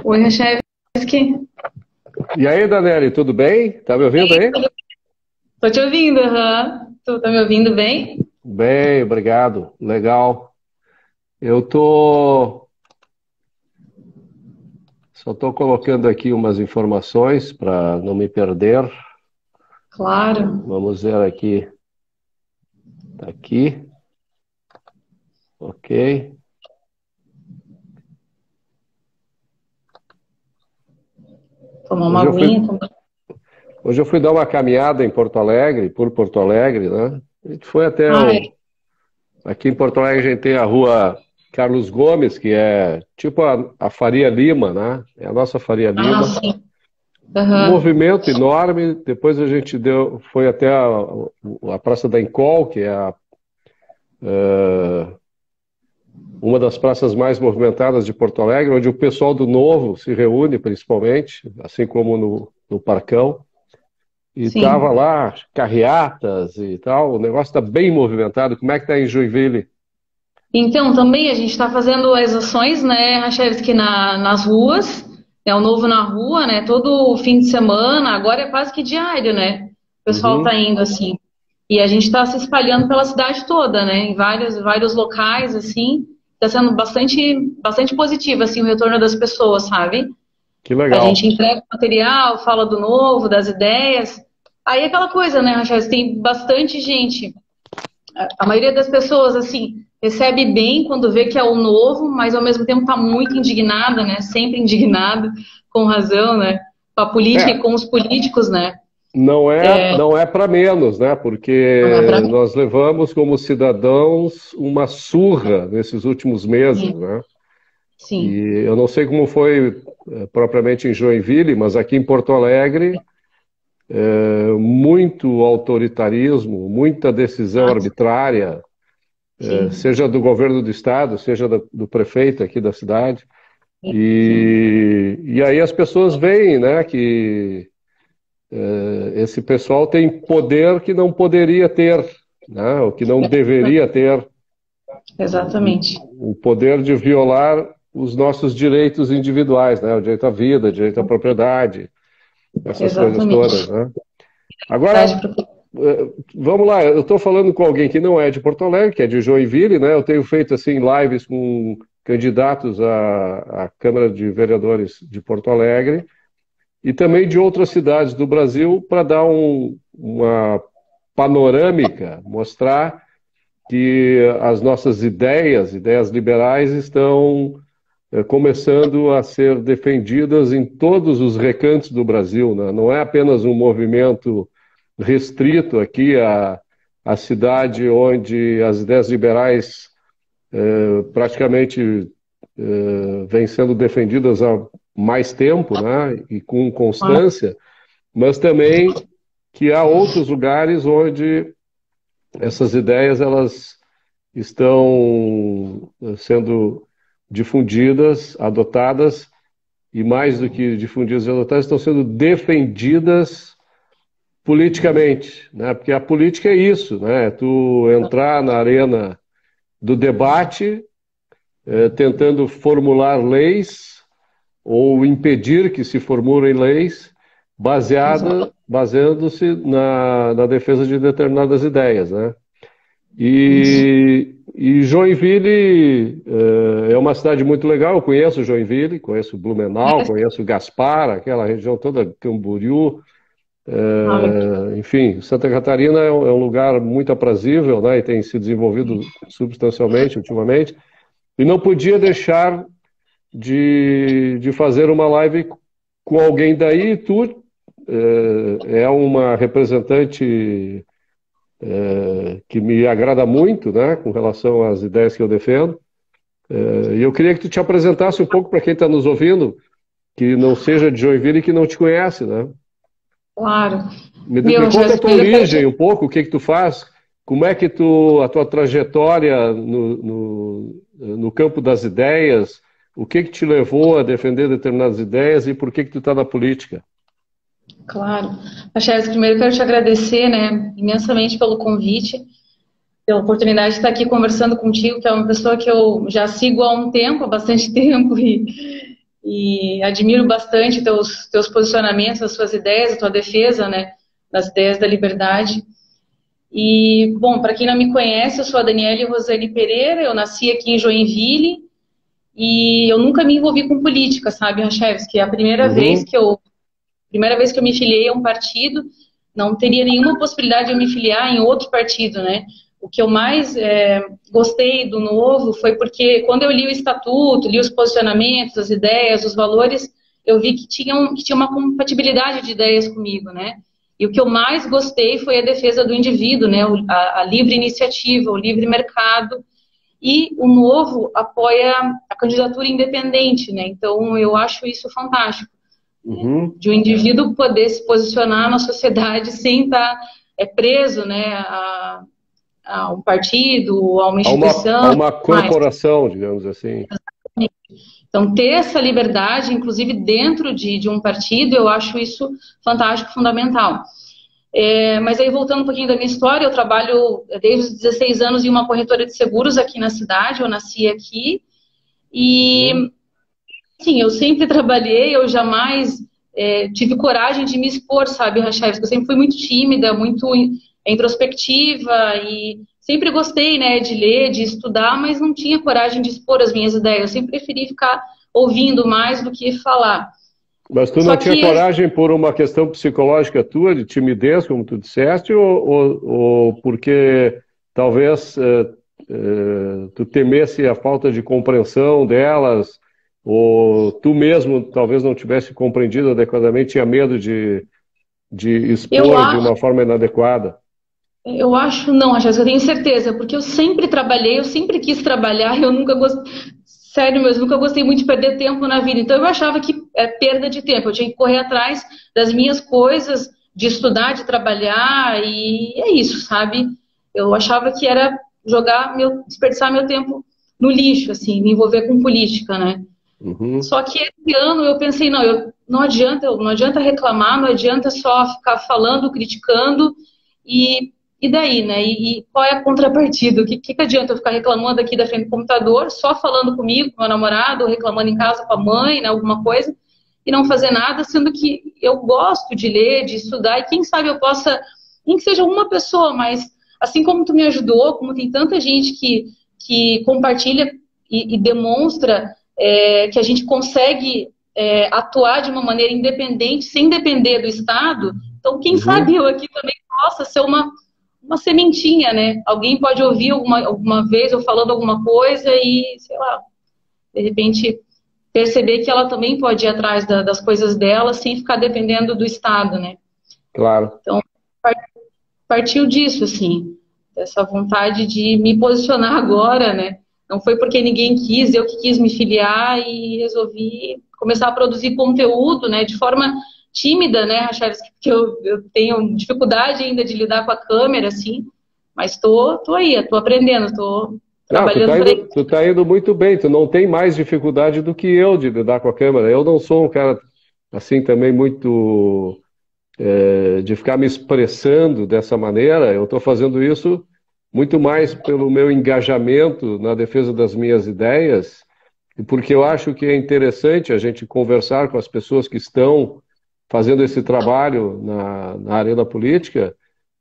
Oi, Rachevski. E aí, Daniele, tudo bem? Tá me ouvindo aí? Tô te ouvindo, aham. Tu tá me ouvindo bem? Bem, obrigado. Legal. Eu tô só tô colocando aqui umas informações para não me perder. Claro. Vamos ver aqui. Tá aqui. OK. Tomar uma Hoje eu fui, aguinha também. hoje eu fui dar uma caminhada em Porto Alegre, por Porto Alegre, né? A gente foi até Ah, aqui em Porto Alegre a gente tem a rua Carlos Gomes, que é tipo a Faria Lima, né? É a nossa Faria Lima. sim. Um Aham. movimento enorme. Depois a gente foi até a Praça da Encol, que é uma das praças mais movimentadas de Porto Alegre, onde o pessoal do Novo se reúne, principalmente, assim como no Parcão. E tava Sim. lá carreatas e tal. O negócio está bem movimentado. Como é que está em Joinville? Então, também a gente está fazendo as ações, né, Rachevski, nas ruas, né, o Novo na Rua, né, todo fim de semana, agora é quase que diário, né, o pessoal tá Uhum. indo, assim, e a gente está se espalhando pela cidade toda, né, em vários locais, assim, está sendo bastante positivo, assim, o retorno das pessoas, sabe? Que A gente legal. entrega o material, fala do novo, das ideias. Aí é aquela coisa, né, Rachel? Tem bastante gente. A maioria das pessoas, assim, recebe bem quando vê que é o novo, mas ao mesmo tempo está muito indignada, né? Sempre indignado, com razão, né? Com a política e É, com os políticos, né? não é para menos, né? Não é para Porque mim. nós levamos como cidadãos uma surra nesses últimos meses, Sim, né? sim. E eu não sei como foi propriamente em Joinville, mas aqui em Porto Alegre, muito autoritarismo, muita decisão Ah, arbitrária, sim, seja do governo do estado, seja do prefeito aqui da cidade. sim. E aí as pessoas veem, né, que esse pessoal tem poder que não poderia ter, né, o que não deveria ter, Exatamente. o poder de violar os nossos direitos individuais, né, o direito à vida, o direito à propriedade, essas coisas todas, Exatamente. né. Verdade, Agora, vamos lá, eu estou falando com alguém que não é de Porto Alegre, que é de Joinville, né, eu tenho feito, assim, lives com candidatos à Câmara de Vereadores de Porto Alegre, e também de outras cidades do Brasil para dar uma panorâmica, mostrar que as nossas ideias liberais, estão começando a ser defendidas em todos os recantos do Brasil, né? Não é apenas um movimento restrito aqui à cidade onde as ideias liberais praticamente vêm sendo defendidas há mais tempo, né? E com constância, mas também que há outros lugares onde essas ideias elas estão sendo difundidas, adotadas, e mais do que difundidas e adotadas, estão sendo defendidas politicamente, né? Porque a política é isso, né? É tu entrar na arena do debate, tentando formular leis ou impedir que se formulem leis baseando-se na defesa de determinadas ideias, né? Isso. E Joinville é uma cidade muito legal. Eu conheço Joinville, conheço Blumenau, conheço Gaspar, aquela região toda, Camboriú, Ah, enfim, Santa Catarina é um lugar muito aprazível, né? E tem se desenvolvido substancialmente ultimamente. E não podia deixar de fazer uma live com alguém daí. Tu é uma representante que me agrada muito, né, com relação às ideias que eu defendo. E eu queria que tu te apresentasse um pouco para quem está nos ouvindo, que não seja de Joinville e que não te conhece, né? claro. Me Meu, conta a Joyce, tua origem um pouco, o que que tu faz, como é que a tua trajetória no campo das ideias, o que que te levou a defender determinadas ideias e por que que tu está na política? claro. Chaves, primeiro quero te agradecer, né, imensamente pelo convite. ter a oportunidade de estar aqui conversando contigo, que é uma pessoa que eu já sigo há um tempo, há bastante tempo, e admiro bastante teus posicionamentos, as suas ideias, a tua defesa, né, das ideias da liberdade. E, bom, para quem não me conhece, eu sou a Daniele Rosane Pereira, eu nasci aqui em Joinville, e eu nunca me envolvi com política, sabe, Rachevski? É a primeira vez que eu me filiei a um partido, não teria nenhuma possibilidade de eu me filiar em outro partido, né? O que eu mais gostei do Novo foi porque quando eu li o estatuto, li os posicionamentos, as ideias, os valores, eu vi que tinha uma compatibilidade de ideias comigo, né? E o que eu mais gostei foi a defesa do indivíduo, né? A livre iniciativa, o livre mercado. E o Novo apoia a candidatura independente, né? Então eu acho isso fantástico. Uhum. De um indivíduo poder se posicionar na sociedade sem estar preso, né, a um partido, a uma instituição. A uma corporação, digamos assim. Então, ter essa liberdade, inclusive dentro de um partido, eu acho isso fantástico, fundamental. Mas aí, voltando um pouquinho da minha história, eu trabalho desde os 16 anos em uma corretora de seguros aqui na cidade, eu nasci aqui, e sim, eu sempre trabalhei, eu jamais tive coragem de me expor, sabe, Rachevski? Eu sempre fui muito tímida, muito introspectiva e sempre gostei, né, de ler, de estudar, mas não tinha coragem de expor as minhas ideias. Eu sempre preferi ficar ouvindo mais do que falar. Mas tu não tinha coragem por uma questão psicológica tua, de timidez, como tu disseste, ou porque talvez tu temesse a falta de compreensão delas, ou tu mesmo talvez não tivesse compreendido adequadamente, tinha medo de expor de uma forma inadequada? Eu acho não, Rachel, eu tenho certeza, porque eu sempre trabalhei, eu sempre quis trabalhar, eu nunca gostei, sério mesmo, nunca gostei muito de perder tempo na vida, então eu achava que é perda de tempo, eu tinha que correr atrás das minhas coisas, de estudar, de trabalhar, e é isso, sabe? Eu achava que era desperdiçar meu tempo no lixo, assim, me envolver com política, né? Uhum. Só que esse ano eu pensei, não adianta reclamar, não adianta só ficar falando, criticando, e daí, né? E qual é a contrapartida? O que adianta eu ficar reclamando aqui da frente do computador, só falando comigo, com meu namorado, ou reclamando em casa com a mãe, né, alguma coisa, e não fazer nada, sendo que eu gosto de ler, de estudar, e quem sabe eu possa, nem que seja uma pessoa, mas assim como tu me ajudou, como tem tanta gente que compartilha e demonstra que a gente consegue atuar de uma maneira independente, sem depender do Estado, então quem sabe eu aqui também possa ser uma sementinha, né? Alguém pode ouvir alguma vez eu falando alguma coisa e, sei lá, de repente perceber que ela também pode ir atrás das coisas dela sem ficar dependendo do Estado, né? Claro. Então, partiu disso, assim, dessa vontade de me posicionar agora, né? Não foi porque ninguém quis, eu que quis me filiar e resolvi começar a produzir conteúdo, né? De forma tímida, né, Rachevski? Porque eu tenho dificuldade ainda de lidar com a câmera, assim, mas tô aí, tô aprendendo, tô trabalhando. Tu tá indo muito bem, tu não tem mais dificuldade do que eu de lidar com a câmera. Eu não sou um cara, assim, também muito de ficar me expressando dessa maneira. Eu estou fazendo isso muito mais pelo meu engajamento na defesa das minhas ideias, e porque eu acho que é interessante a gente conversar com as pessoas que estão fazendo esse trabalho na arena política,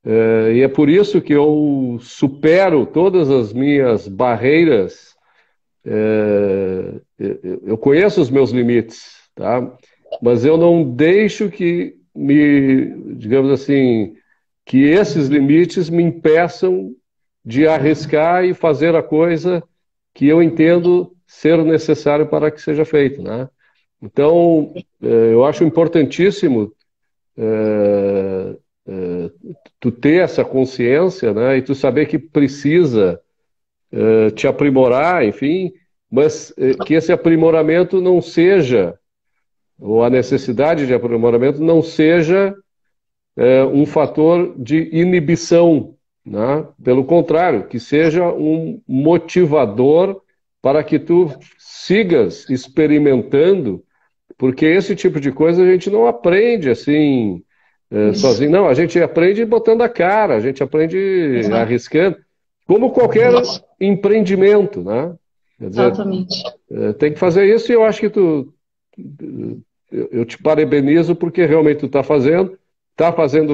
e é por isso que eu supero todas as minhas barreiras. Eu conheço os meus limites, tá? Mas eu não deixo que digamos assim, que esses limites me impeçam de arriscar e fazer a coisa que eu entendo ser necessário para que seja feito, né? Então, eu acho importantíssimo tu ter essa consciência, né? E tu saber que precisa te aprimorar, enfim, mas que esse aprimoramento não seja, ou a necessidade de aprimoramento não seja um fator de inibição, né? Pelo contrário, que seja um motivador para que tu sigas experimentando, porque esse tipo de coisa a gente não aprende assim sozinho, não, a gente aprende botando a cara, a gente aprende arriscando. como qualquer empreendimento, né? Quer dizer, Exatamente. tem que fazer isso e eu acho que eu te parabenizo porque realmente tu está fazendo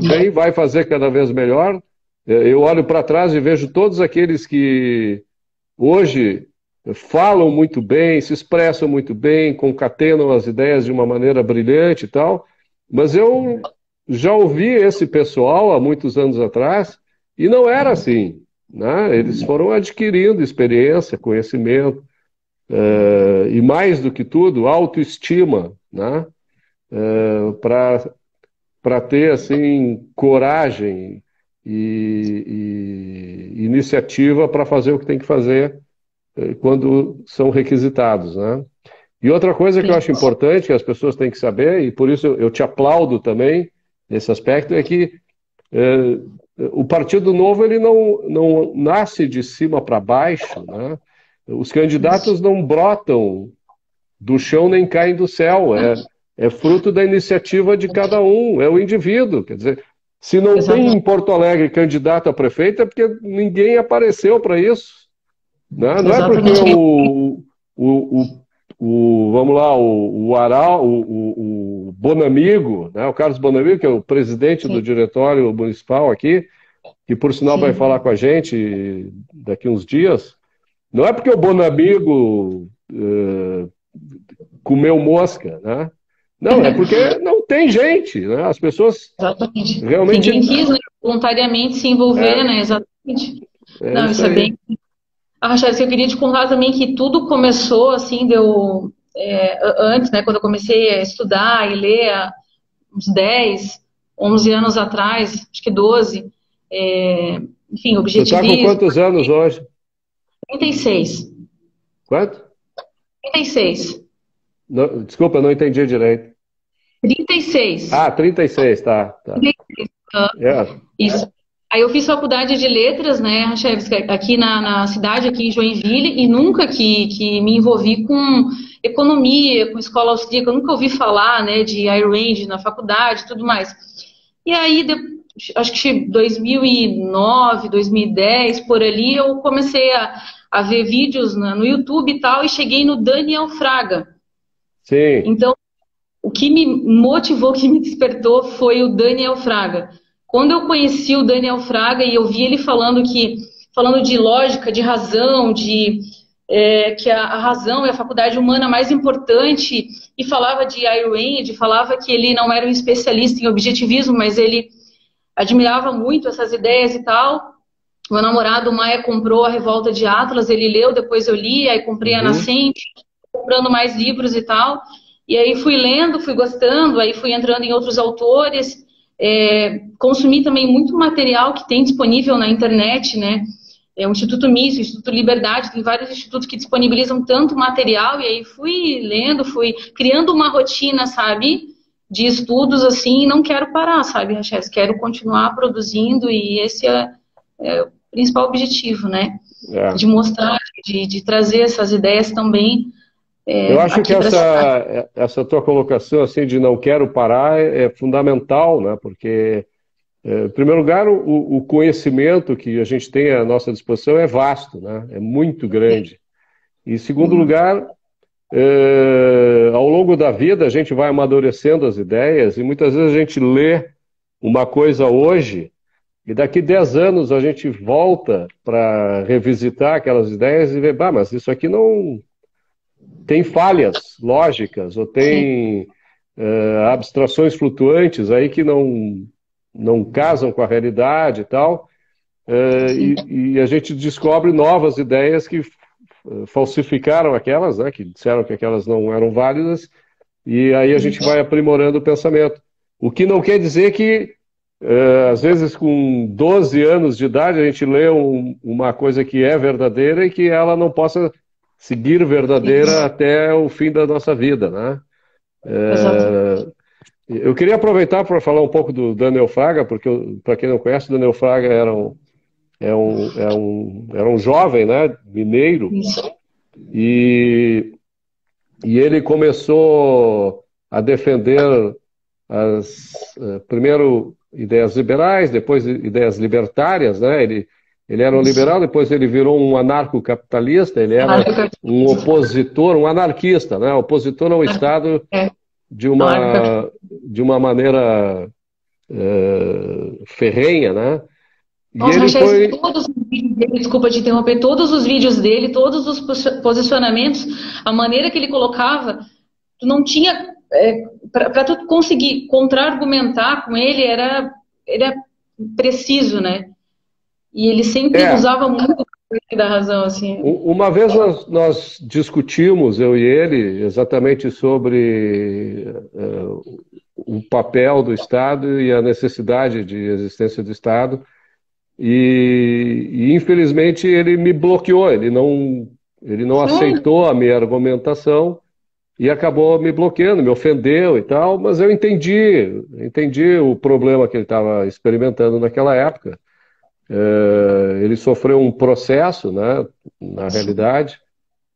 bem, vai fazer cada vez melhor. Eu olho para trás e vejo todos aqueles que hoje falam muito bem, se expressam muito bem, concatenam as ideias de uma maneira brilhante e tal, mas eu já ouvi esse pessoal há muitos anos atrás e não era assim, né? Eles foram adquirindo experiência, conhecimento, e mais do que tudo, autoestima, né? Para ter assim coragem e iniciativa para fazer o que tem que fazer quando são requisitados, né? E outra coisa que eu acho importante, que as pessoas têm que saber, e por isso eu te aplaudo também nesse aspecto, é que é, o Partido Novo ele não nasce de cima para baixo, né? Os candidatos não brotam do chão nem caem do céu, é fruto da iniciativa de cada um, é o indivíduo. Quer dizer, se não tem em Porto Alegre candidato a prefeito, é porque ninguém apareceu para isso. Né? Não é porque vamos lá, o Bonamigo, né? O Carlos Bonamigo, que é o presidente do diretório municipal aqui, que por sinal vai falar com a gente daqui uns dias, não é porque o Bonamigo comeu mosca, né? Não, é porque não tem gente, né? As pessoas realmente... Ninguém quis, né, voluntariamente se envolver, né? Exatamente. Não, isso é bem... Rachel, eu queria te contar também que tudo começou, assim, antes, né, quando eu comecei a estudar e ler há uns 10, 11 anos atrás, acho que 12, enfim, objetivismo... Tu tá com quantos anos hoje? 36. Quanto? 36. Não, desculpa, não entendi direito. 36. Ah, 36, tá. 36. Isso. Aí eu fiz faculdade de letras, né, Rachevski, aqui na cidade, aqui em Joinville, e nunca que me envolvi com economia, com escola austríaca, eu nunca ouvi falar, né, de iRange na faculdade e tudo mais. E aí, acho que 2009, 2010, por ali, eu comecei a ver vídeos no YouTube e tal, e cheguei no Daniel Fraga. Sim. Então, o que me motivou, o que me despertou foi o Daniel Fraga. Quando eu conheci o Daniel Fraga e eu vi ele falando de lógica, de razão, que a razão é a faculdade humana mais importante, e falava de Ayn Rand, falava que ele não era um especialista em objetivismo, mas ele admirava muito essas ideias e tal. Meu namorado, Maia, comprou A Revolta de Atlas, ele leu, depois eu li, aí comprei A Nascente, comprando mais livros e tal. E aí fui lendo, fui gostando, aí fui entrando em outros autores, consumi também muito material que tem disponível na internet, né? O Instituto Mises, o Instituto Liberdade, tem vários institutos que disponibilizam tanto material, e aí fui lendo, fui criando uma rotina, sabe, de estudos, assim, e não quero parar, sabe, Rachel? Quero continuar produzindo, e esse é o principal objetivo, né? De mostrar, de trazer essas ideias também. Eu acho que essa tua colocação assim de não quero parar é fundamental, né? Porque, em primeiro lugar, o conhecimento que a gente tem à nossa disposição é vasto, né? É muito grande. E, em segundo lugar, ao longo da vida a gente vai amadurecendo as ideias e muitas vezes a gente lê uma coisa hoje e daqui 10 anos a gente volta para revisitar aquelas ideias e ver, mas isso aqui não... tem falhas lógicas ou tem abstrações flutuantes aí que não casam com a realidade e tal, e a gente descobre novas ideias que falsificaram aquelas, né, que disseram que aquelas não eram válidas, e aí a gente vai aprimorando o pensamento. O que não quer dizer que, às vezes, com 12 anos de idade, a gente lê uma coisa que é verdadeira e que ela não possa seguir verdadeira até o fim da nossa vida, né? Eu queria aproveitar para falar um pouco do Daniel Fraga, porque, para quem não conhece, o Daniel Fraga era um jovem, né, mineiro, e ele começou a defender primeiro ideias liberais, depois ideias libertárias, né? Ele Ele era um liberal, depois ele virou um anarcocapitalista, ele era um opositor, um anarquista, né? Opositor ao Estado É, de anarcocapitalista. de uma maneira ferrenha, né? E Nossa, ele Rachel, foi. todos os vídeos dele, desculpa te interromper, todos os vídeos dele, todos os posicionamentos, a maneira que ele colocava, tu não tinha. Para tu conseguir contra-argumentar com ele, era preciso, né? E ele sempre É, usava muito da razão, assim. uma vez nós discutimos, eu e ele, exatamente sobre o papel do Estado e a necessidade de existência do Estado. Infelizmente ele me bloqueou, ele não Sério? aceitou a minha argumentação e acabou me bloqueando, me ofendeu e tal, mas eu entendi o problema que ele estava experimentando naquela época. Ele sofreu um processo, né, na realidade,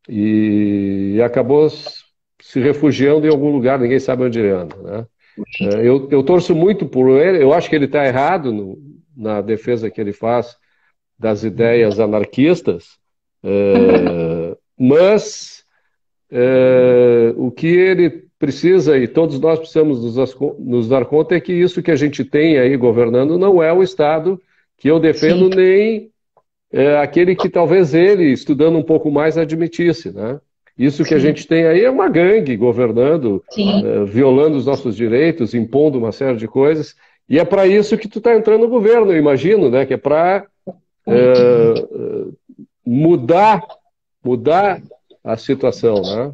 e acabou se refugiando em algum lugar, ninguém sabe onde ele anda, né? Eu torço muito por ele, eu acho que ele está errado na defesa que ele faz das ideias anarquistas, mas o que ele precisa, e todos nós precisamos nos dar conta, é que isso que a gente tem aí governando não é o Estado que eu defendo, Sim, nem aquele que talvez ele, estudando um pouco mais, admitisse, né? Isso que a sim, gente tem aí é uma gangue governando, sim. violando os nossos direitos, impondo uma série de coisas, e é para isso que tu está entrando no governo, eu imagino, né? Que é para mudar, mudar a situação, né?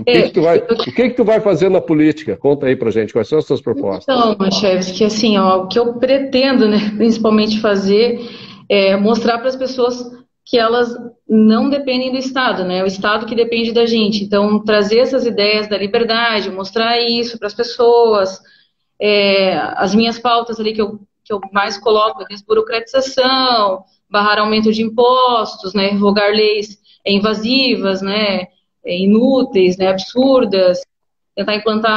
É, O que que tu vai fazer na política? Conta aí pra gente, quais são as tuas propostas? então, Chefs, que assim, ó, o que eu pretendo, né, principalmente fazer é mostrar para as pessoas que elas não dependem do Estado, né? É o Estado que depende da gente. Então, trazer essas ideias da liberdade, mostrar isso para as pessoas, as minhas pautas ali que eu mais coloco, a desburocratização, barrar aumento de impostos, né, revogar leis invasivas, né, inúteis, né, absurdas, tentar implantar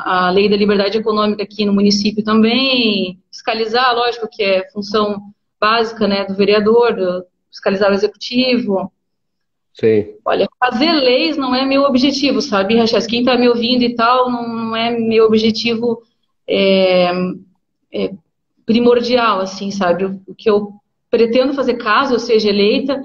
a lei da liberdade econômica aqui no município também, fiscalizar, lógico que é função básica, né, do vereador, fiscalizar o executivo. Sim. Olha, fazer leis não é meu objetivo, sabe, Rachel? Quem está me ouvindo e tal, não é meu objetivo é, primordial, assim, sabe? O que eu pretendo fazer caso eu seja eleita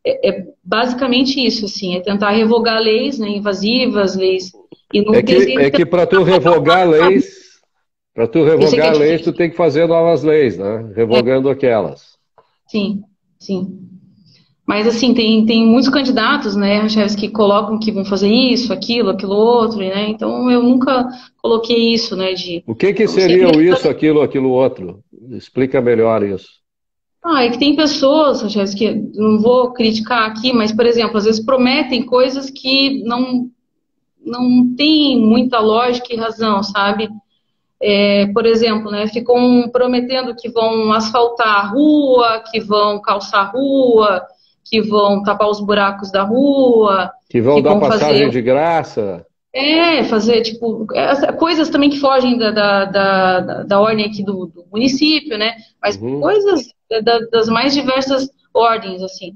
é basicamente isso, assim, é tentar revogar leis, né, invasivas, leis inúteis e É que para tu eu sei que é revogar leis, tu difícil. tem que fazer novas leis, né? Revogando aquelas. Sim, sim. Mas assim, tem muitos candidatos, né, chefes, que colocam que vão fazer isso, aquilo outro, né? Então eu nunca coloquei isso, né, de O que que vamos ser seria o isso, aquilo, outro? Explica melhor isso. é que tem pessoas, chefes, que não vou criticar aqui, mas, por exemplo, às vezes prometem coisas que não tem muita lógica e razão, sabe? Por exemplo, né, ficam prometendo que vão asfaltar a rua, que vão calçar a rua, que vão tapar os buracos da rua, Que vão que dar vão passagem fazer, de graça. fazer, tipo, coisas também que fogem da ordem aqui do município, né? Mas Uhum. coisas das mais diversas ordens, assim.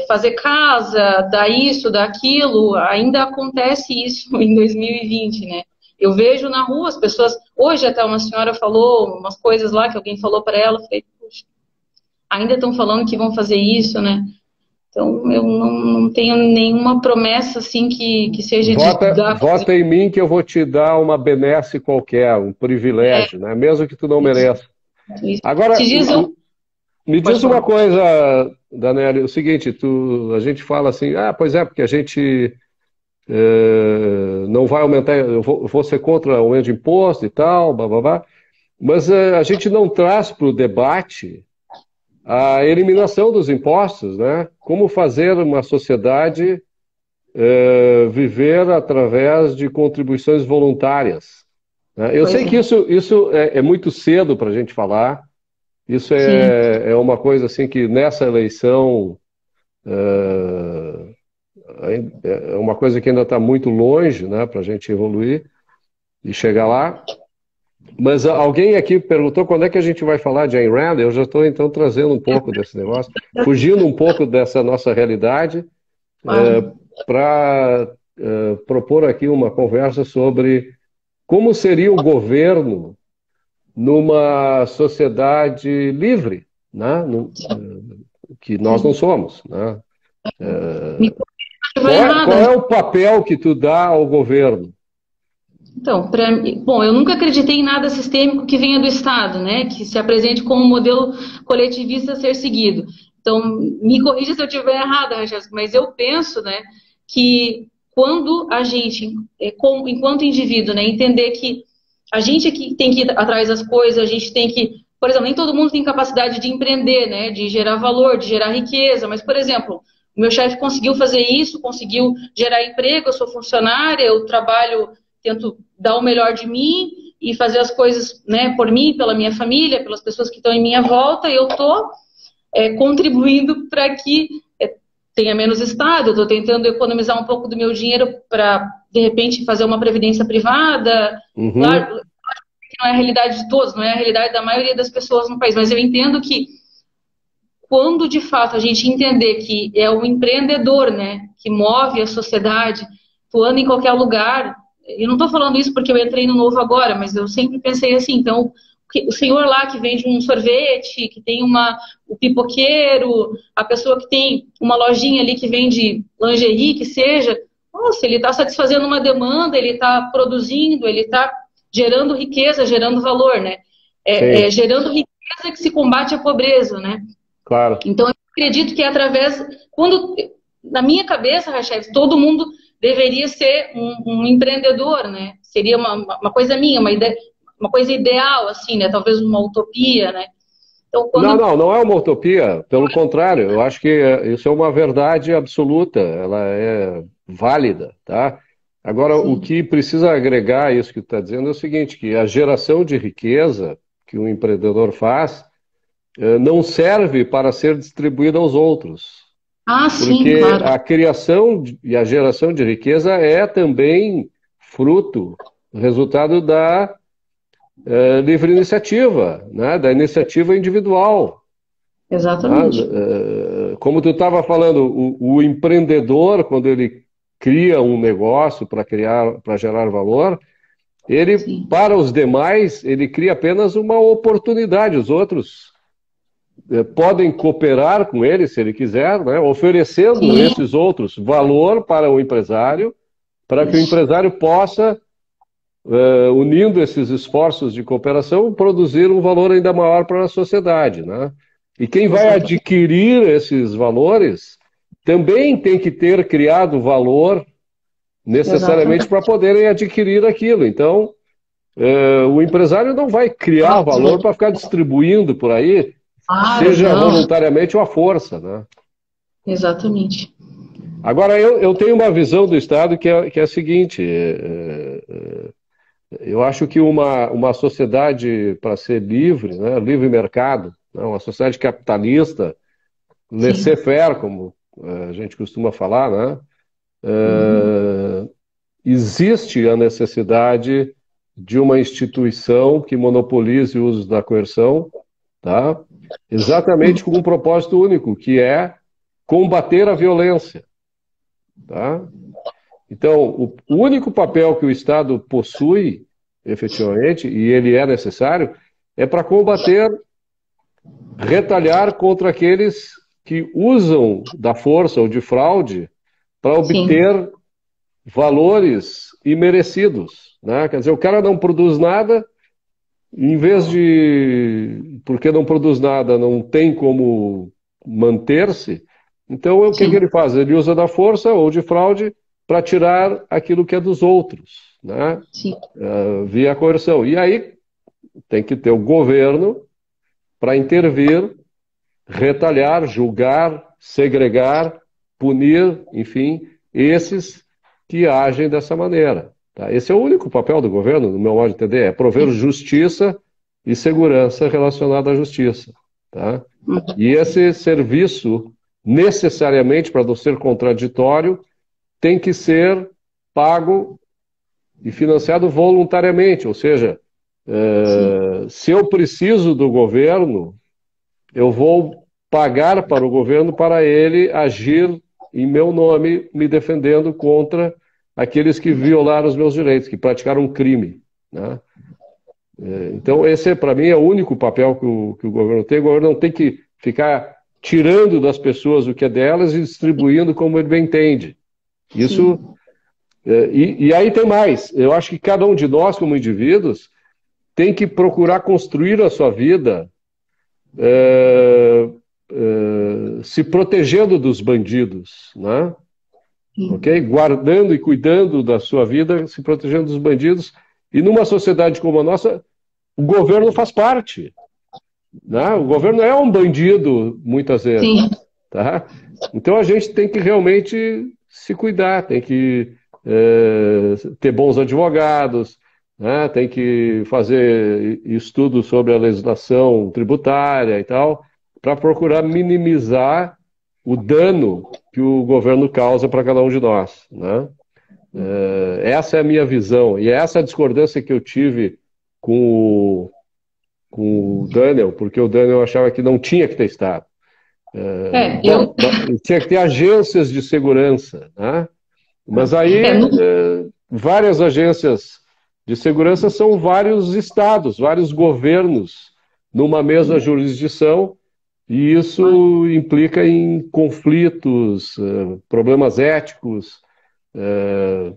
Fazer casa, dar isso, dar aquilo, ainda acontece isso em 2020, né? Eu vejo na rua as pessoas. Hoje até uma senhora falou umas coisas lá que alguém falou para ela, eu falei, puxa, ainda estão falando que vão fazer isso, né? Então eu não tenho nenhuma promessa assim que seja de dar Vota em mim que eu vou te dar uma benesse qualquer, um privilégio, né? Mesmo que tu não isso. mereça. Isso. Agora, Se diz, me pode diz uma falar. coisa, Daniela, o seguinte, a gente fala assim, pois é, porque a gente não vai aumentar, eu vou ser contra o aumento de imposto e tal, blá, blá, blá, mas a gente não traz para o debate a eliminação dos impostos, né? Como fazer uma sociedade viver através de contribuições voluntárias, né? Eu Pois sei é. que isso é muito cedo para a gente falar, isso Sim, é uma coisa assim que nessa eleição é uma coisa que ainda está muito longe, né, para a gente evoluir e chegar lá. Mas alguém aqui perguntou quando é que a gente vai falar de Ayn Rand. Eu já estou, então, trazendo um pouco desse negócio, fugindo um pouco dessa nossa realidade, Claro. para propor aqui uma conversa sobre como seria o governo numa sociedade livre, né? Que nós não somos, né? Me corrija se eu estiver Qual errada. é o papel que tu dá ao governo? Então, bom, eu nunca acreditei em nada sistêmico que venha do Estado, né? Que se apresente como um modelo coletivista a ser seguido. Então, me corrija se eu estiver errada, Rachel, mas eu penso, né, que quando a gente, enquanto indivíduo, né, entender que a gente é que tem que ir atrás das coisas, a gente tem que, por exemplo, nem todo mundo tem capacidade de empreender, né, de gerar valor, de gerar riqueza, mas, por exemplo, o meu chefe conseguiu fazer isso, conseguiu gerar emprego, eu sou funcionária, eu trabalho, tento dar o melhor de mim e fazer as coisas, né, por mim, pela minha família, pelas pessoas que estão em minha volta, e eu estou contribuindo para que tenha menos Estado, eu estou tentando economizar um pouco do meu dinheiro para, de repente, fazer uma previdência privada. Uhum. Claro, que não é a realidade de todos, não é a realidade da maioria das pessoas no país, mas eu entendo que quando de fato a gente entender que é o empreendedor, né, que move a sociedade, atuando em qualquer lugar, eu não estou falando isso porque eu entrei no novo agora, mas eu sempre pensei assim, então o senhor lá que vende um sorvete, que tem o pipoqueiro, a pessoa que tem uma lojinha ali que vende lingerie, que seja, nossa, ele está satisfazendo uma demanda, ele está produzindo, ele está gerando riqueza, gerando valor, né? Sim, Gerando riqueza que se combate a pobreza, né? claro. Então, eu acredito que através. Quando, na minha cabeça, Rachel, todo mundo deveria ser um empreendedor, né? Seria uma coisa minha, uma ideia, uma coisa ideal, assim, né? Talvez uma utopia, né? Então, Não, quando. não, não é uma utopia. Pelo contrário, eu acho que isso é uma verdade absoluta. Ela é válida, tá? Agora, o Sim. que precisa agregar a isso que tu está dizendo é o seguinte, que a geração de riqueza que um empreendedor faz não serve para ser distribuída aos outros. Ah, sim, Porque claro. a criação e a geração de riqueza é também fruto, resultado da livre iniciativa, né? Da iniciativa individual. Né? Exatamente. Como tu estava falando, o empreendedor, quando ele cria um negócio para gerar valor, ele, Sim. para os demais, ele cria apenas uma oportunidade. Os outros podem cooperar com ele, se ele quiser, né? Oferecendo Sim, esses outros valor para o empresário, para que o isso. empresário possa, unindo esses esforços de cooperação, produzir um valor ainda maior para a sociedade, né? E quem vai Exatamente. adquirir esses valores também tem que ter criado valor necessariamente Exatamente. para poderem adquirir aquilo. Então, o empresário não vai criar valor para ficar distribuindo por aí, Claro, seja não. voluntariamente ou à força, né? Exatamente. Agora, eu tenho uma visão do Estado que é a seguinte: eu acho que uma sociedade, para ser livre, né, livre mercado, né, uma sociedade capitalista, Sim. laissez-faire, como a gente costuma falar, né, Uhum. existe a necessidade de uma instituição que monopolize o uso da coerção, tá? Exatamente com um propósito único, que é combater a violência, tá? Então, o único papel que o Estado possui, efetivamente, e ele é necessário, é para combater, retalhar contra aqueles que usam da força ou de fraude para Sim. obter valores imerecidos, né? Quer dizer, o cara não produz nada, em vez de, porque não produz nada, não tem como manter-se, então o que que Sim. ele faz? Ele usa da força ou de fraude para tirar aquilo que é dos outros, né? Sim. Via coerção. E aí tem que ter o governo para intervir, retalhar, julgar, segregar, punir, enfim, esses que agem dessa maneira. Tá? Esse é o único papel do governo, no meu modo de entender, é prover justiça e segurança relacionada à justiça. Tá? Uhum. E esse serviço, necessariamente, para não ser contraditório, tem que ser pago e financiado voluntariamente, ou seja, Se eu preciso do governo, eu vou pagar para o governo para ele agir em meu nome, me defendendo contra aqueles que violaram os meus direitos, que praticaram um crime, né? Então, esse, para mim, é o único papel que o governo tem. O governo não tem que ficar tirando das pessoas o que é delas e distribuindo como ele bem entende. Isso. E aí tem mais. Eu acho que cada um de nós, como indivíduos, tem que procurar construir a sua vida se protegendo dos bandidos, né? Ok? Guardando e cuidando da sua vida, se protegendo dos bandidos. E numa sociedade como a nossa, o governo faz parte, né? O governo é um bandido, muitas vezes. Sim. Tá? Então a gente tem que realmente se cuidar, tem que ter bons advogados, né? Tem que fazer estudos sobre a legislação tributária e tal, para procurar minimizar o dano que o governo causa para cada um de nós, né? Essa é a minha visão, e essa é a discordância que eu tive com o Daniel, porque o Daniel achava que não tinha que ter Estado. Tinha que ter agências de segurança, né? Mas aí várias agências de segurança são vários estados, vários governos numa mesma jurisdição, e isso implica em conflitos, problemas éticos,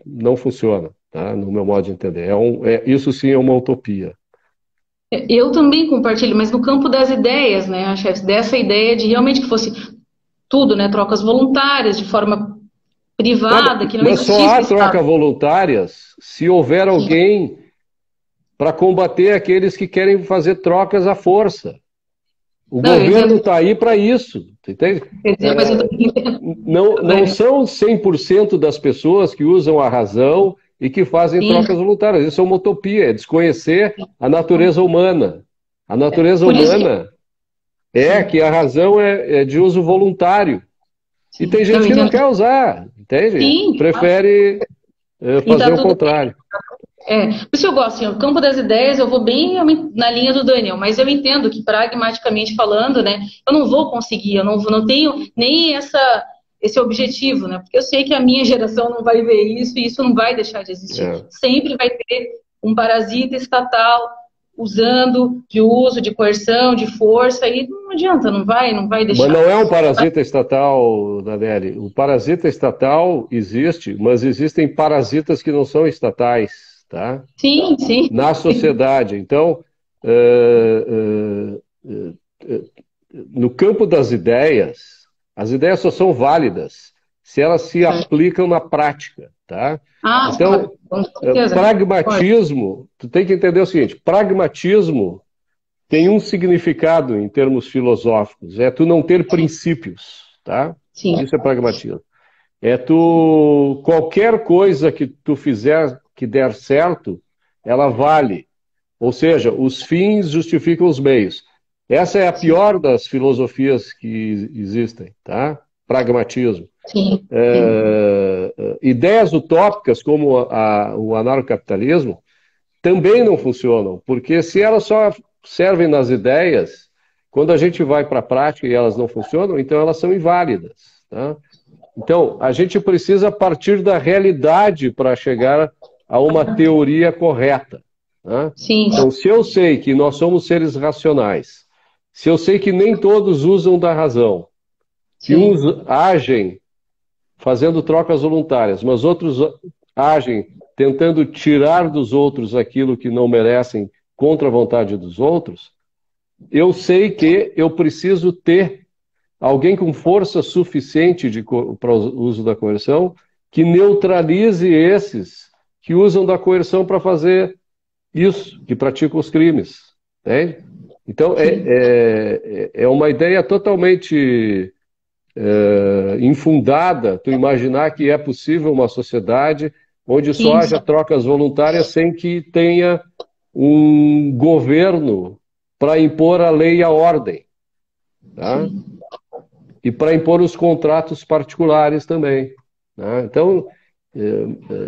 não funciona, tá? No meu modo de entender. Isso sim é uma utopia. Eu também compartilho, mas no campo das ideias, né, chefe, dessa ideia de realmente que fosse tudo, né, trocas voluntárias, de forma privada, que não mas só existisse há Estado. trocas voluntárias se houver alguém para combater aqueles que querem fazer trocas à força. O governo está aí para isso, entende? Não são 100% das pessoas que usam a razão e que fazem trocas voluntárias. Isso é uma utopia, é desconhecer a natureza humana. A natureza humana é que a razão é de uso voluntário. E tem gente que não quer usar, entende? Sim, prefere fazer o contrário. Por isso eu gosto, assim, o campo das ideias eu vou bem na linha do Daniel, mas eu entendo que pragmaticamente falando, né, eu não vou conseguir, eu não tenho nem esse objetivo, né, porque eu sei que a minha geração não vai ver isso e isso não vai deixar de existir. Sempre vai ter um parasita estatal usando de uso, de coerção, de força, e não adianta, não vai deixar. Mas não é um parasita estatal, Daniele. O parasita estatal existe, mas existem parasitas que não são estatais. Tá? Sim, sim. Na sociedade. Então, no campo das ideias, as ideias só são válidas se elas se aplicam na prática. Tá? Então, pragmatismo, tu tem que entender o seguinte, pragmatismo tem um significado em termos filosóficos, é tu não ter princípios. Tá? Sim. Isso é pragmatismo. Qualquer coisa que tu fizer que der certo, ela vale. Ou seja, os fins justificam os meios. Essa é a pior das filosofias que existem, tá? Pragmatismo. Sim. Ideias utópicas como o anarcocapitalismo também não funcionam, porque se elas só servem nas ideias, quando a gente vai para a prática e elas não funcionam, então elas são inválidas, tá? Então, a gente precisa partir da realidade para chegar a uma teoria correta. Né? Sim. Então, se eu sei que nós somos seres racionais, se eu sei que nem todos usam da razão, que uns agem fazendo trocas voluntárias, mas outros agem tentando tirar dos outros aquilo que não merecem contra a vontade dos outros, eu sei que eu preciso ter alguém com força suficiente para o uso da coerção que neutralize esses que usam da coerção para fazer isso, que praticam os crimes. Entende? Então, é uma ideia totalmente infundada tu imaginar que é possível uma sociedade onde só haja trocas voluntárias sem que tenha um governo para impor a lei e a ordem. Tá? E para impor os contratos particulares também. Né? Então,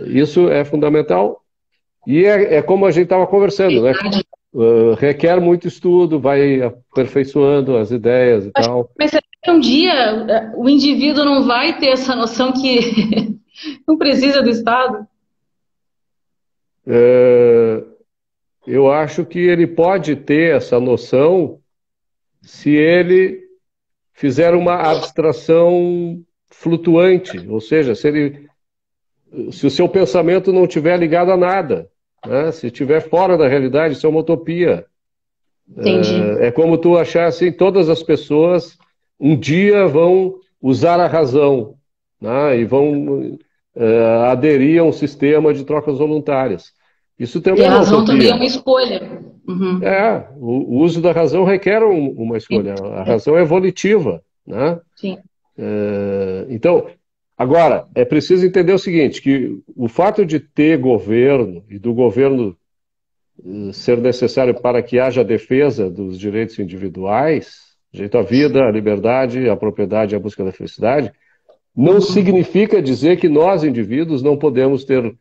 isso é fundamental. E é como a gente estava conversando, né? Requer muito estudo, vai aperfeiçoando as ideias e tal. Mas será que um dia o indivíduo não vai ter essa noção que não precisa do Estado? É, eu acho que ele pode ter essa noção se ele fizer uma abstração flutuante, ou seja, se o seu pensamento não estiver ligado a nada, né? Se estiver fora da realidade, isso é uma utopia. Entendi. É como tu achar assim, todas as pessoas um dia vão usar a razão, né? E vão aderir a um sistema de trocas voluntárias. Isso E também a é uma razão também é utopia. uma escolha. Uhum. O uso da razão requer uma escolha. A razão é volitiva, né? Sim. Então, agora, é preciso entender o seguinte, que o fato de ter governo e do governo ser necessário para que haja defesa dos direitos individuais, direito à vida, à liberdade, à propriedade e à busca da felicidade, não significa dizer que nós, indivíduos, não podemos ter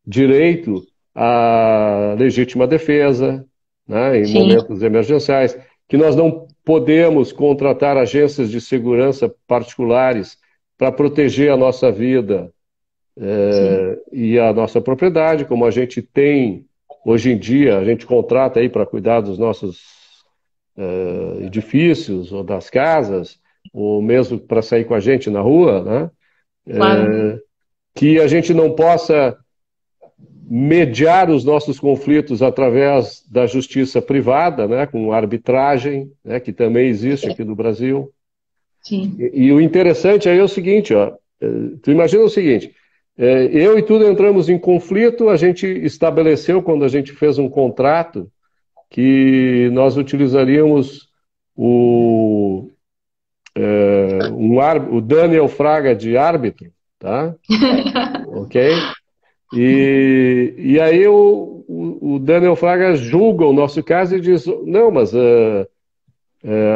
direito à legítima defesa, né, em Sim. momentos emergenciais, que nós não podemos contratar agências de segurança particulares para proteger a nossa vida Sim. e a nossa propriedade, como a gente tem hoje em dia, a gente contrata aí para cuidar dos nossos edifícios ou das casas, ou mesmo para sair com a gente na rua, né? Claro. Que a gente não possa mediar os nossos conflitos através da justiça privada, né, com arbitragem, né, que também existe aqui no Brasil. Sim. E o interessante aí é o seguinte, ó, tu imagina o seguinte, eu e tu entramos em conflito, a gente estabeleceu, quando a gente fez um contrato, que nós utilizaríamos o, o Daniel Fraga de árbitro, tá? Ok? E aí o Daniel Fraga julga o nosso caso e diz, não, mas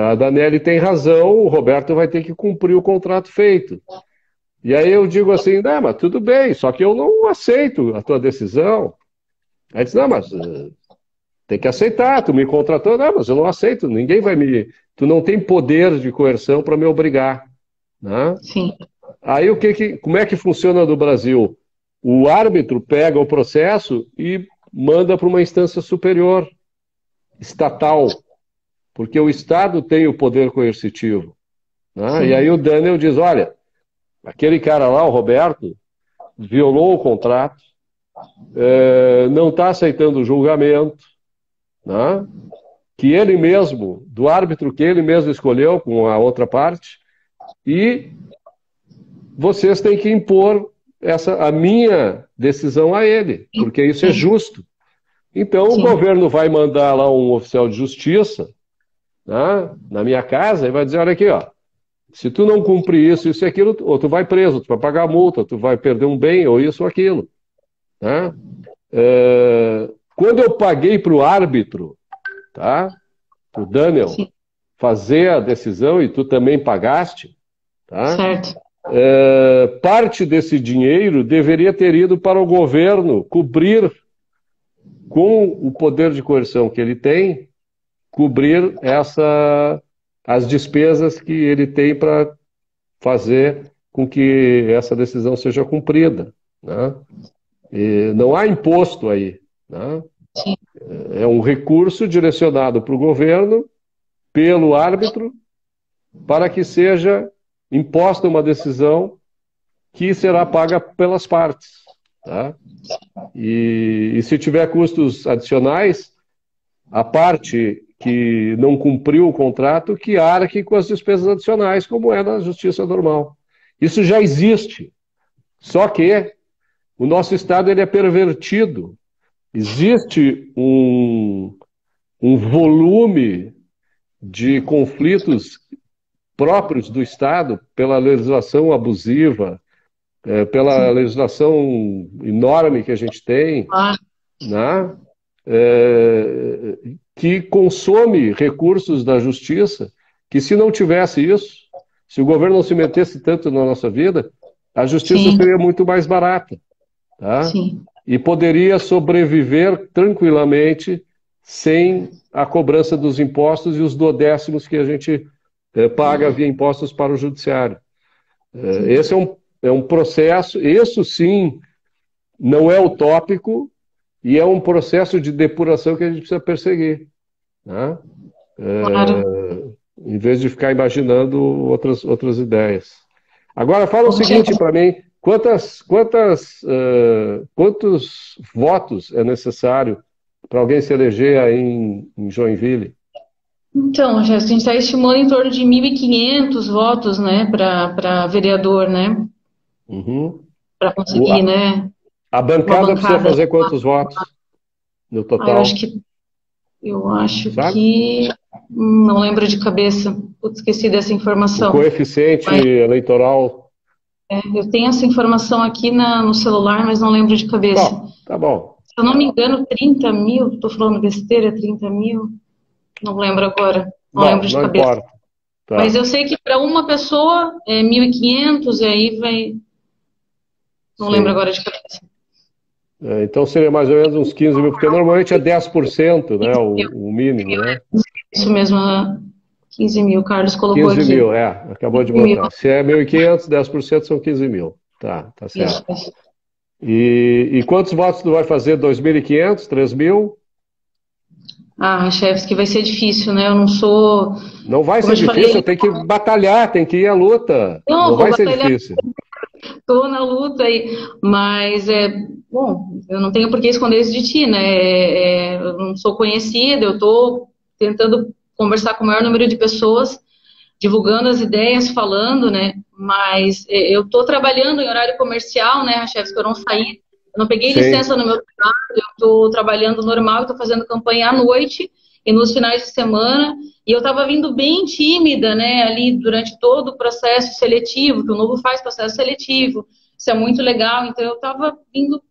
a Daniele tem razão, o Roberto vai ter que cumprir o contrato feito. E aí eu digo assim, não, mas tudo bem, só que eu não aceito a tua decisão. Aí diz, não, mas tem que aceitar, tu me contratou, não, mas eu não aceito, ninguém vai me... Tu não tem poder de coerção para me obrigar, né? Sim. Aí como é que funciona no Brasil? O árbitro pega o processo e manda para uma instância superior, estatal, porque o Estado tem o poder coercitivo, né? E aí Sim. o Daniel diz, olha, aquele cara lá, o Roberto, violou o contrato, não está aceitando o julgamento, né? Que ele mesmo, do árbitro que ele mesmo escolheu com a outra parte, e vocês têm que impor a minha decisão a ele, porque isso é Sim. justo. Então o Sim. governo vai mandar lá um oficial de justiça, né, na minha casa e vai dizer, olha aqui, ó, se tu não cumprir isso e aquilo, ou tu vai preso, tu vai pagar multa, tu vai perder um bem, ou isso ou aquilo. Né? Quando eu paguei para o árbitro, tá, para o Daniel, Sim. fazer a decisão e tu também pagaste, tá? Certo. Parte desse dinheiro deveria ter ido para o governo cobrir, com o poder de coerção que ele tem, cobrir as despesas que ele tem para fazer com que essa decisão seja cumprida, né? E não há imposto aí, né? Sim. É um recurso direcionado para o governo, pelo árbitro, para que seja imposta uma decisão que será paga pelas partes. Tá? E se tiver custos adicionais, a parte que não cumpriu o contrato, que arque com as despesas adicionais, como é na justiça normal. Isso já existe. Só que o nosso Estado ele é pervertido. Existe um volume de conflitos próprios do Estado pela legislação abusiva, pela Sim. legislação enorme que a gente tem, Ah, né? Que consome recursos da justiça, que se não tivesse isso, se o governo não se metesse tanto na nossa vida, a justiça sim. seria muito mais barata. Tá? Sim. e poderia sobreviver tranquilamente sem a cobrança dos impostos e os duodécimos que a gente paga via impostos para o judiciário. Esse é um processo, isso sim, não é utópico e é um processo de depuração que a gente precisa perseguir, né? Claro. Em vez de ficar imaginando outras ideias. Agora, fala o seguinte para mim, quantos votos é necessário para alguém se eleger aí em Joinville? Então, Jéssica, a gente está estimando em torno de 1.500 votos, né, para vereador, né, Uhum. para conseguir, né, A uma bancada precisa bancada. fazer quantos votos no Ah, eu acho total? que, eu acho Sabe? que, não lembro de cabeça, putz, esqueci dessa O informação. coeficiente Mas eleitoral. eu tenho essa informação aqui no celular, mas não lembro de cabeça. Bom, tá bom. Se eu não me engano, 30 mil, estou falando besteira, 30 mil, não lembro agora, não lembro Bom, de não cabeça. importa. Mas Tá. eu sei que para uma pessoa é 1.500 e aí vai, não lembro Sim. agora de cabeça. Então seria mais ou menos uns 15 mil, porque normalmente é 10%, né, o mínimo, né? Isso mesmo, 15 mil, Carlos colocou 15 aqui. mil, acabou de 15 mil, botar. Se é 1.500, 10% são 15 mil. Tá isso, certo. isso. E quantos votos tu vai fazer? 2.500, 3.000? Ah, chefes, que vai ser difícil, né? Eu não sou, Não vai como eu ser te falei, difícil, tem que batalhar, tem que ir à luta. não, Não vou vai ser batalhar, difícil. estou na luta aí, mas bom, eu não tenho por que esconder isso de ti, né? Eu não sou conhecida, eu estou tentando conversar com o maior número de pessoas, divulgando as ideias, falando, né? Mas eu estou trabalhando em horário comercial, né, chefes, que eu não saí, eu não peguei Sim, licença no meu trabalho, eu estou trabalhando normal, estou fazendo campanha à noite e nos finais de semana, e eu estava vindo bem tímida, né, ali durante todo o processo seletivo, que o Novo faz processo seletivo, isso é muito legal, então eu estava vindo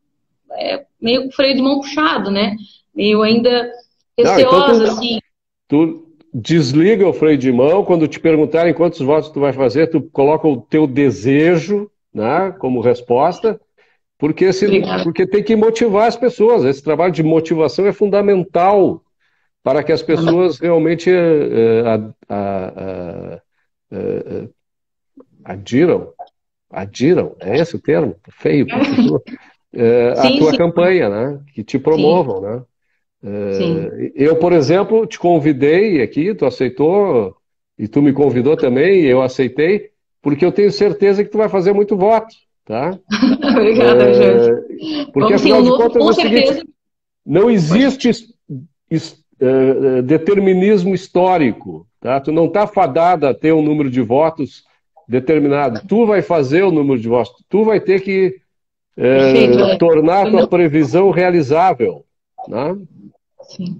meio com o freio de mão puxado, né, meio ainda não, então receosa, assim. tu desliga o freio de mão, quando te perguntarem quantos votos tu vai fazer, tu coloca o teu desejo, né, como resposta, Obrigada. porque tem que motivar as pessoas. Esse trabalho de motivação é fundamental para que as pessoas realmente adiram, é esse o termo? Feio para tu, a Sim, tua sim, campanha, né, que te sim, promovam, né? sim. Eu, por exemplo, te convidei aqui, tu aceitou, e tu me convidou também, e eu aceitei, porque eu tenho certeza que tu vai fazer muito voto, tá? Obrigada, Jorge. Porque, Vamos sim, afinal o de novo, contas, é com o seguinte, certeza. não Pode. existe determinismo histórico, tá? Tu não está fadada a ter um número de votos determinado. Tu vai fazer o número de votos, tu vai ter que Perfeito, tornar a tua entendeu? previsão realizável, né? Sim,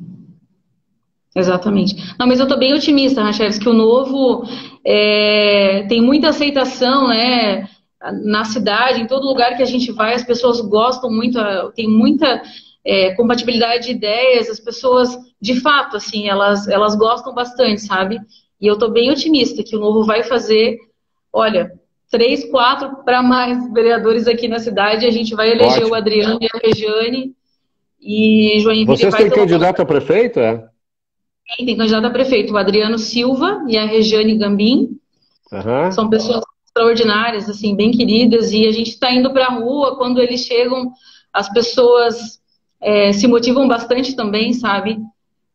exatamente. Não, mas eu estou bem otimista, Rachel, que o novo tem muita aceitação, né? Na cidade, em todo lugar que a gente vai, as pessoas gostam muito, tem muita compatibilidade de ideias, as pessoas, de fato, assim, elas gostam bastante, sabe? E eu estou bem otimista que o novo vai fazer, olha, 3, 4 para mais vereadores aqui na cidade, a gente vai eleger o Ótimo. Adriano e a Rejane, e Joinville Vocês vai têm ter uma candidato a prefeito, é? tem candidato a prefeito, o Adriano Silva e a Rejane Gambim. Aham. São pessoas extraordinárias, assim, bem queridas, e a gente está indo para a rua, quando eles chegam, as pessoas se motivam bastante também, sabe?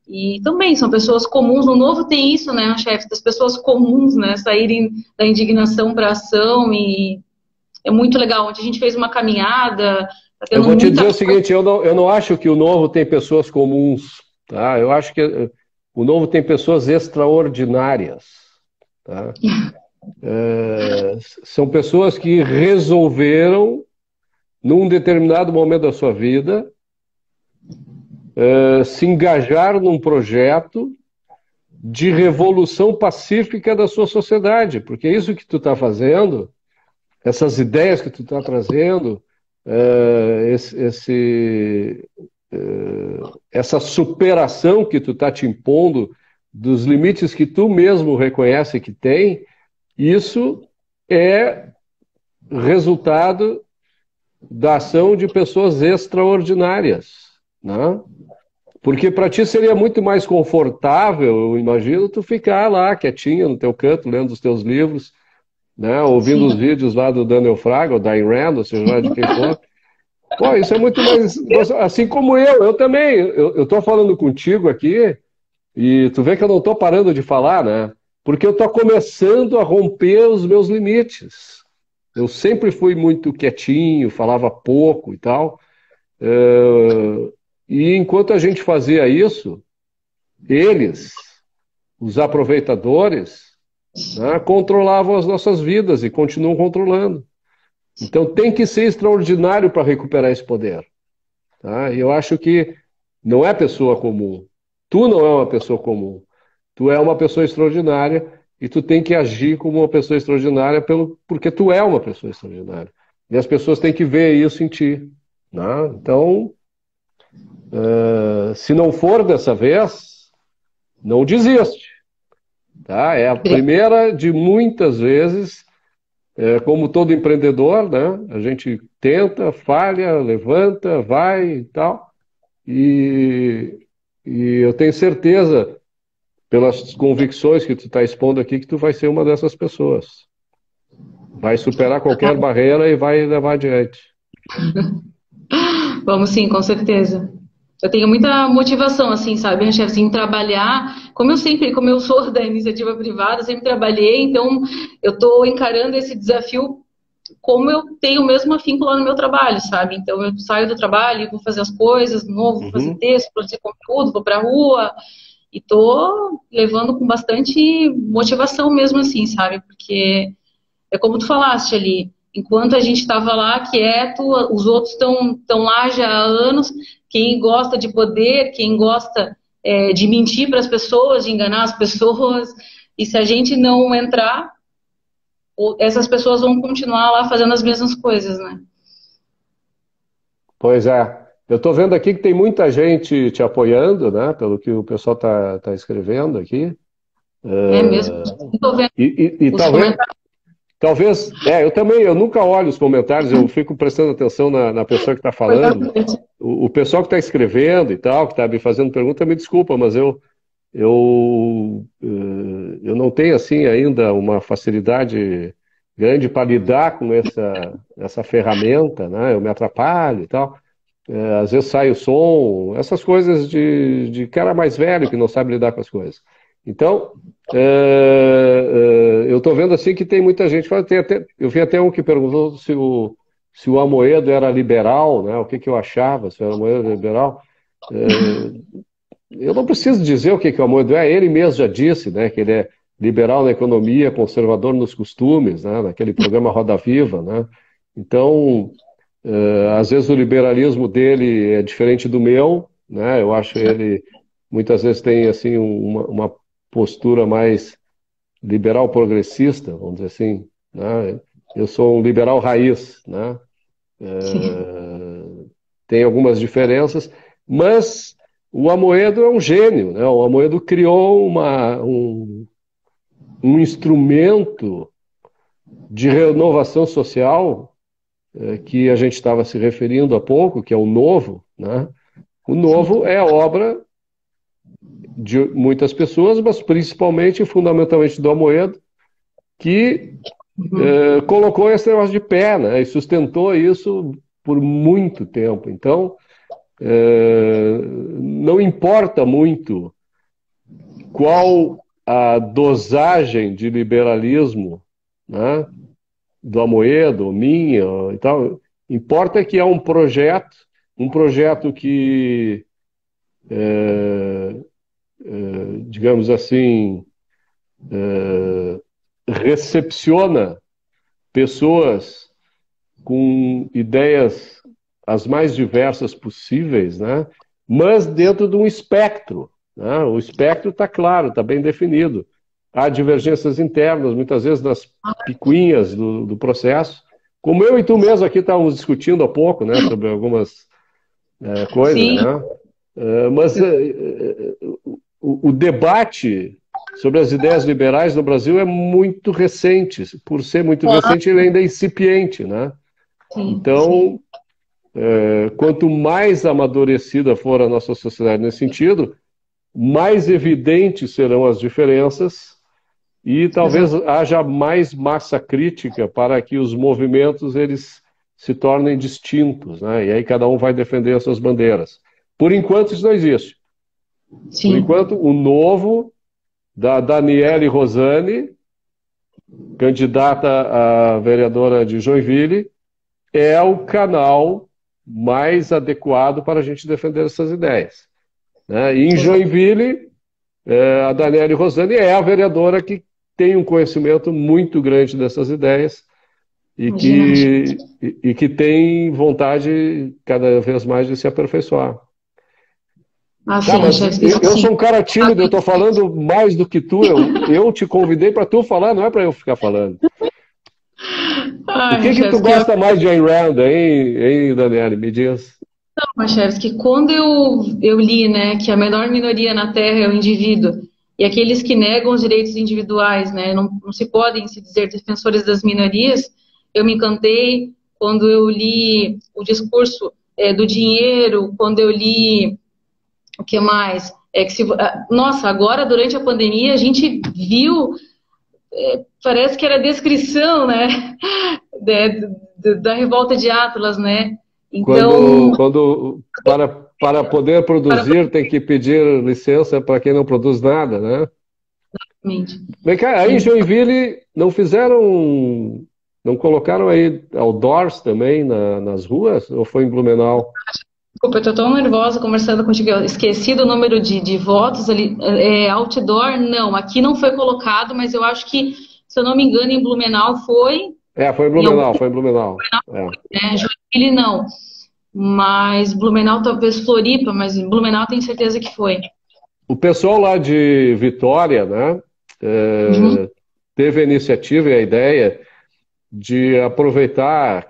E também são pessoas comuns. No Novo tem isso, né, chefe, das pessoas comuns, né, saírem da indignação para a ação, e é muito legal. Ontem a gente fez uma caminhada, tá Eu tendo vou te muita dizer o força. seguinte, eu não acho que o Novo tem pessoas comuns, tá? Eu acho que o Novo tem pessoas extraordinárias, tá? São pessoas que resolveram, num determinado momento da sua vida, se engajar num projeto de revolução pacífica da sua sociedade, porque é isso que tu está fazendo, essas ideias que tu está trazendo, essa superação que tu está te impondo dos limites que tu mesmo reconhece que tem, isso é resultado da ação de pessoas extraordinárias, né? Porque para ti seria muito mais confortável, eu imagino, tu ficar lá quietinha no teu canto, lendo os teus livros, né? Ouvindo os Sim. vídeos lá do Daniel Fraga, ou da Ayn Rand, ou seja lá de quem for. Pô, isso é muito mais... Assim como eu também. Eu tô falando contigo aqui, e tu vê que eu não estou parando de falar, né? Porque eu estou começando a romper os meus limites. Eu sempre fui muito quietinho, falava pouco e tal. E enquanto a gente fazia isso, eles, os aproveitadores, né, controlavam as nossas vidas e continuam controlando. Então tem que ser extraordinário para recuperar esse poder. Tá? E eu acho que não é pessoa comum. Tu não é uma pessoa comum. Tu é uma pessoa extraordinária e tu tem que agir como uma pessoa extraordinária porque tu é uma pessoa extraordinária. E as pessoas têm que ver isso em ti. Né? Então, se não for dessa vez, não desiste. Tá? É a primeira de muitas vezes, como todo empreendedor, né? A gente tenta, falha, levanta, vai e tal. E, e eu tenho certeza, pelas convicções que tu está expondo aqui, que tu vai ser uma dessas pessoas. Vai superar qualquer barreira e vai levar adiante. Vamos sim, com certeza. Eu tenho muita motivação, assim, sabe, chefe, assim, em trabalhar, como eu sou da iniciativa privada, sempre trabalhei, então eu estou encarando esse desafio como eu tenho o mesmo afinco lá no meu trabalho, sabe? Então eu saio do trabalho, vou fazer as coisas, de novo, vou fazer Uhum. texto, produzir conteúdo, vou para a rua, e tô levando com bastante motivação mesmo assim, sabe? Porque é como tu falaste ali, enquanto a gente estava lá quieto, os outros estão lá já há anos. Quem gosta de poder, quem gosta de mentir para as pessoas, de enganar as pessoas, e se a gente não entrar, essas pessoas vão continuar lá fazendo as mesmas coisas, né? Pois é. Eu estou vendo aqui que tem muita gente te apoiando, né? Pelo que o pessoal está escrevendo aqui. É mesmo. Estou vendo E os talvez, comentários. eu também, eu nunca olho os comentários, eu fico prestando atenção na pessoa que está falando. O pessoal que está escrevendo e tal, que está me fazendo pergunta, me desculpa, mas eu não tenho assim ainda uma facilidade grande para lidar com essa ferramenta, né? Eu me atrapalho e tal. Às vezes sai o som, essas coisas de cara mais velho que não sabe lidar com as coisas. Então, eu estou vendo assim que tem muita gente. Eu vi até um que perguntou se o Amoedo era liberal, né? O que eu achava, se o Amoedo era liberal. Eu não preciso dizer o que o Amoedo é, ele mesmo já disse, né? Que ele é liberal na economia, conservador nos costumes, né? Naquele programa Roda Viva, né? Então, às vezes o liberalismo dele é diferente do meu, né? Eu acho ele muitas vezes tem assim uma postura mais liberal progressista, vamos dizer assim, né? Eu sou um liberal raiz, né? Sim. Tem algumas diferenças, mas o Amoedo é um gênio, né? O Amoedo criou um instrumento de renovação social que a gente estava se referindo há pouco, que é o Novo, né? O Novo é obra de muitas pessoas, mas principalmente, fundamentalmente do Amoedo, que Uhum. colocou esse negócio de pé, né? E sustentou isso por muito tempo. Então, não importa muito qual a dosagem de liberalismo, né, do Amoedo, minha e tal, importa que é um projeto que, digamos assim, recepciona pessoas com ideias as mais diversas possíveis, né? Mas dentro de um espectro. Né? O espectro está claro, está bem definido. Há divergências internas, muitas vezes nas picuinhas do processo. Como eu e tu mesmo aqui estávamos discutindo há pouco, né, sobre algumas coisas, Sim, né? Mas o debate sobre as ideias liberais no Brasil é muito recente. Por ser muito claro. recente, ele ainda é incipiente, né? sim, sim. Então, quanto mais amadurecida for a nossa sociedade nesse sentido, mais evidentes serão as diferenças e talvez Exato. haja mais massa crítica para que os movimentos eles se tornem distintos, né? E aí cada um vai defender as suas bandeiras. Por enquanto isso não existe. Por Sim. enquanto, o novo da Daniele Rosane, candidata a vereadora de Joinville, é o canal mais adequado para a gente defender essas ideias, né? E em Exato. Joinville, a Daniele Rosane é a vereadora que tem um conhecimento muito grande dessas ideias e Imagina, Rachel. que tem vontade cada vez mais de se aperfeiçoar. Ah, Tá, sim, mas Rachel, isso eu sim. sou um cara tímido, eu estou falando mais do que tu. Eu te convidei para tu falar, não é para eu ficar falando. O Ai, que tu Rachel, que gosta mais de Ayn Rand, hein, Daniele? Me diz. Machevski, quando eu li, né, que a menor minoria na Terra é o indivíduo, e aqueles que negam os direitos individuais, né, não se podem se dizer defensores das minorias, eu me encantei quando eu li o discurso do dinheiro, quando eu li, o que mais? Nossa, agora, durante a pandemia, a gente viu, parece que era a descrição, né, da revolta de Atlas, né, então, Quando para poder para produzir tem que pedir licença para quem não produz nada, né? mente. Vem cá, aí em Joinville não fizeram, não colocaram aí outdoors também nas ruas? Ou foi em Blumenau? Desculpa, eu tô tão nervosa conversando contigo. Eu esqueci do número de votos ali. Outdoor, não. Aqui não foi colocado, mas eu acho que, se eu não me engano, em Blumenau foi. Foi em Em algum, Blumenau, foi em Blumenau. É. né? Joinville, não. Mas Blumenau, talvez Floripa, mas em Blumenau tenho certeza que foi. O pessoal lá de Vitória, né, Uhum. teve a iniciativa e a ideia de aproveitar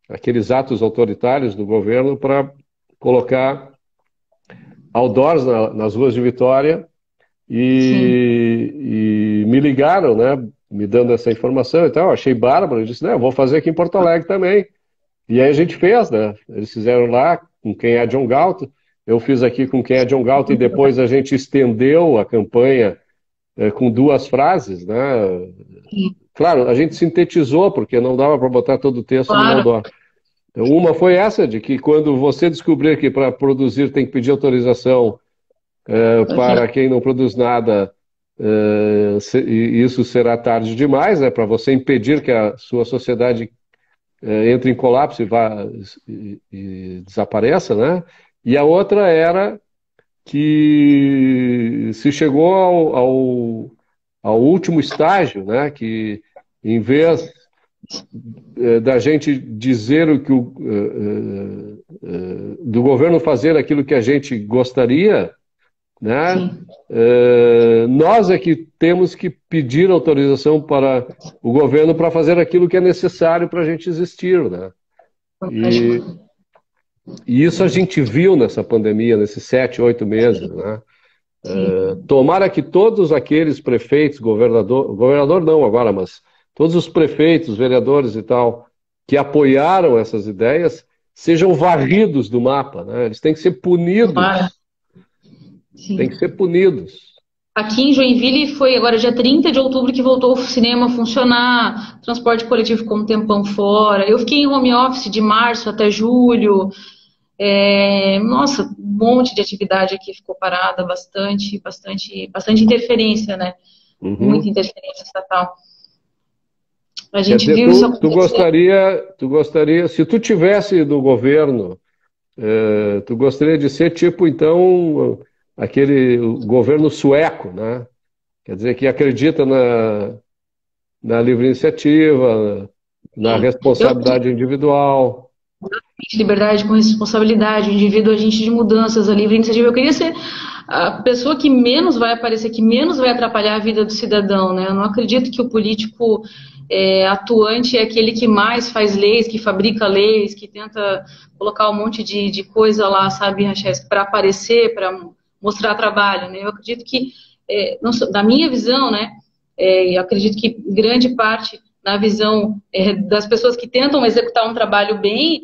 aqueles atos autoritários do governo para colocar outdoors nas ruas de Vitória Sim, e me ligaram, né, me dando essa informação e tal. Eu achei bárbaro. Eu disse, né, eu vou fazer aqui em Porto Alegre também. E aí a gente fez, né? Eles fizeram lá com quem é John Galton, eu fiz aqui com quem é John Galton e depois a gente estendeu a campanha com duas frases, né? sim, Claro, a gente sintetizou porque não dava para botar todo o texto no claro. outdoor. Então, uma foi essa, de que quando você descobrir que para produzir tem que pedir autorização para quem não produz nada, e isso será tarde demais, né? Para você impedir que a sua sociedade entre em colapso e desapareça, né? E a outra era que se chegou ao último estágio, né? Que em vez da gente dizer do governo fazer aquilo que a gente gostaria, né? Sim. Nós é que temos que pedir autorização para o governo para fazer aquilo que é necessário para a gente existir, né? E, Fantástico. e isso a gente viu nessa pandemia, nesses 7, 8 meses, né? Sim. Tomara que todos aqueles prefeitos, governador não agora, mas todos os prefeitos, vereadores e tal, que apoiaram essas ideias, sejam varridos do mapa, né? Eles têm que ser Tomara. punidos, têm que Sim. ser punidos. Aqui em Joinville foi agora dia 30 de outubro que voltou o cinema a funcionar, transporte coletivo ficou um tempão fora. Eu fiquei em home office de março até julho. Nossa, um monte de atividade aqui ficou parada, bastante interferência, né? Muita Uhum. interferência estatal. A Quer gente dizer, viu isso tu acontecer. gostaria, se tu tivesse no governo, tu gostaria de ser tipo, então, aquele governo sueco, né? Quer dizer, que acredita na livre iniciativa, na Eu responsabilidade individual. liberdade com responsabilidade, o indivíduo agente de mudanças, a livre iniciativa. Eu queria ser a pessoa que menos vai aparecer, que menos vai atrapalhar a vida do cidadão, né? Eu não acredito que o político atuante é aquele que mais faz leis, que fabrica leis, que tenta colocar um monte de coisa lá, sabe, para aparecer, para mostrar trabalho, né? Eu acredito que, da minha visão, né, eu acredito que grande parte na visão das pessoas que tentam executar um trabalho bem,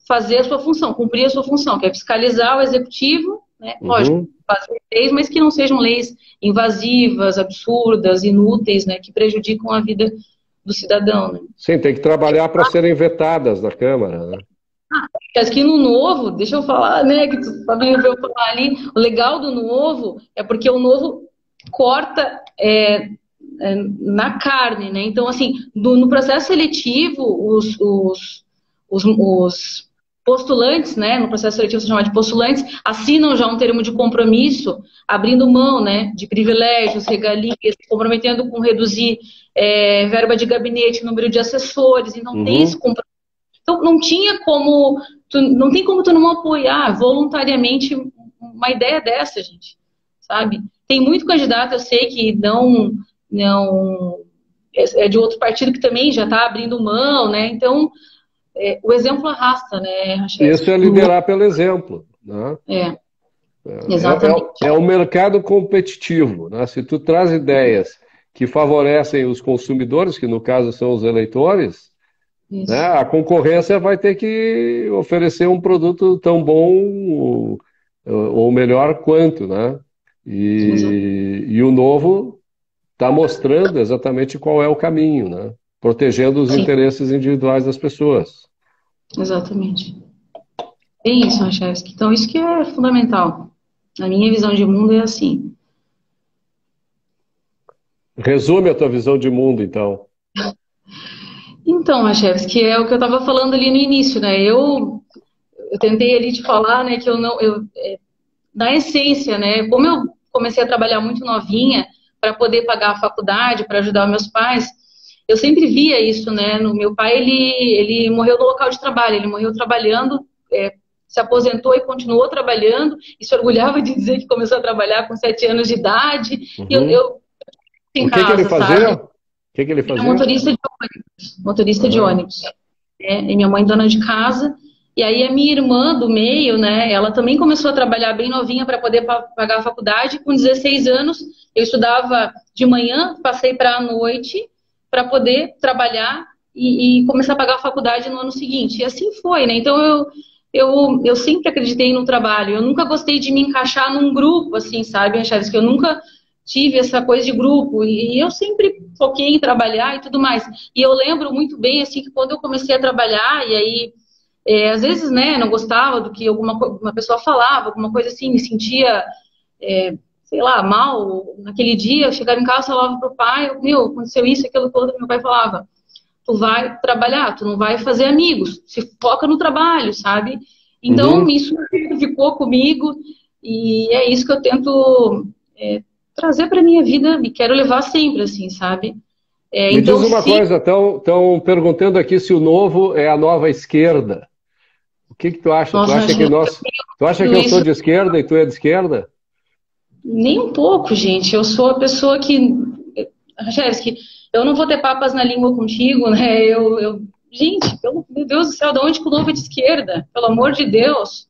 fazer a sua função, cumprir a sua função, que é fiscalizar o executivo, né? Lógico, fazer leis, mas que não sejam leis invasivas, absurdas, inúteis, né? Que prejudicam a vida do cidadão, né? Sim, tem que trabalhar para serem vetadas na Câmara, né? Aqui no Novo, deixa eu falar, né, que tu também ouviu falar ali, o legal do Novo é porque o Novo corta na carne, né? Então, assim, no processo seletivo, os postulantes, né, no processo seletivo se chama de postulantes, assinam já um termo de compromisso, abrindo mão, né, de privilégios, regalias, comprometendo com reduzir verba de gabinete, número de assessores, e não tem esse compromisso. Então, não tinha como, não tem como tu não apoiar voluntariamente uma ideia dessa, gente, sabe? Tem muito candidato, eu sei que não é de outro partido que também já está abrindo mão, né? Então, o exemplo arrasta, né, Rachel? Isso é liderar pelo exemplo, né? Exatamente. É um mercado competitivo, né? Se tu traz ideias que favorecem os consumidores, que no caso são os eleitores, né, a concorrência vai ter que oferecer um produto tão bom ou melhor quanto, né? E o Novo está mostrando exatamente qual é o caminho, né? Protegendo os interesses individuais das pessoas. Exatamente. É isso, Rachevski. Então, isso que é fundamental. Na minha visão de mundo é assim. Resume a tua visão de mundo, então. Então, Rachevski, é o que eu estava falando ali no início, né? Eu tentei ali te falar, né, que na essência, né, como eu comecei a trabalhar muito novinha para poder pagar a faculdade, para ajudar meus pais, eu sempre via isso, né? No meu pai, ele morreu no local de trabalho, ele morreu trabalhando, se aposentou e continuou trabalhando, e se orgulhava de dizer que começou a trabalhar com 7 anos de idade. E eu em casa, que ele fazia? sabe? O que ele fazia? Motorista de ônibus. E minha mãe dona de casa. E aí a minha irmã do meio, né, ela também começou a trabalhar bem novinha para poder pagar a faculdade. Com 16 anos, eu estudava de manhã, passei para a noite para poder trabalhar e começar a pagar a faculdade no ano seguinte. E assim foi, né? Então eu sempre acreditei no trabalho. Eu nunca gostei de me encaixar num grupo, assim, sabe, Chaves? Que eu nunca tive essa coisa de grupo, e eu sempre foquei em trabalhar e tudo mais. E eu lembro muito bem, assim, que quando eu comecei a trabalhar, e aí, às vezes, né, não gostava do que uma pessoa falava, alguma coisa assim, me sentia, sei lá, mal. Naquele dia, eu chegava em casa, falava pro pai, meu, aconteceu isso, aquilo todo, meu pai falava, tu vai trabalhar, tu não vai fazer amigos, se foca no trabalho, sabe? Então, isso ficou comigo, e é isso que eu tento trazer para minha vida, me quero levar sempre, assim, sabe? Me então, diz uma coisa, estão perguntando aqui se o Novo é a nova esquerda. O que tu acha? Nossa, tu acha que eu sou de esquerda e tu é de esquerda? Nem um pouco, gente. Eu sou a pessoa que... Rachevski, eu não vou ter papas na língua contigo, né? Gente, pelo meu Deus do céu, de onde que o Novo é de esquerda? Pelo amor de Deus.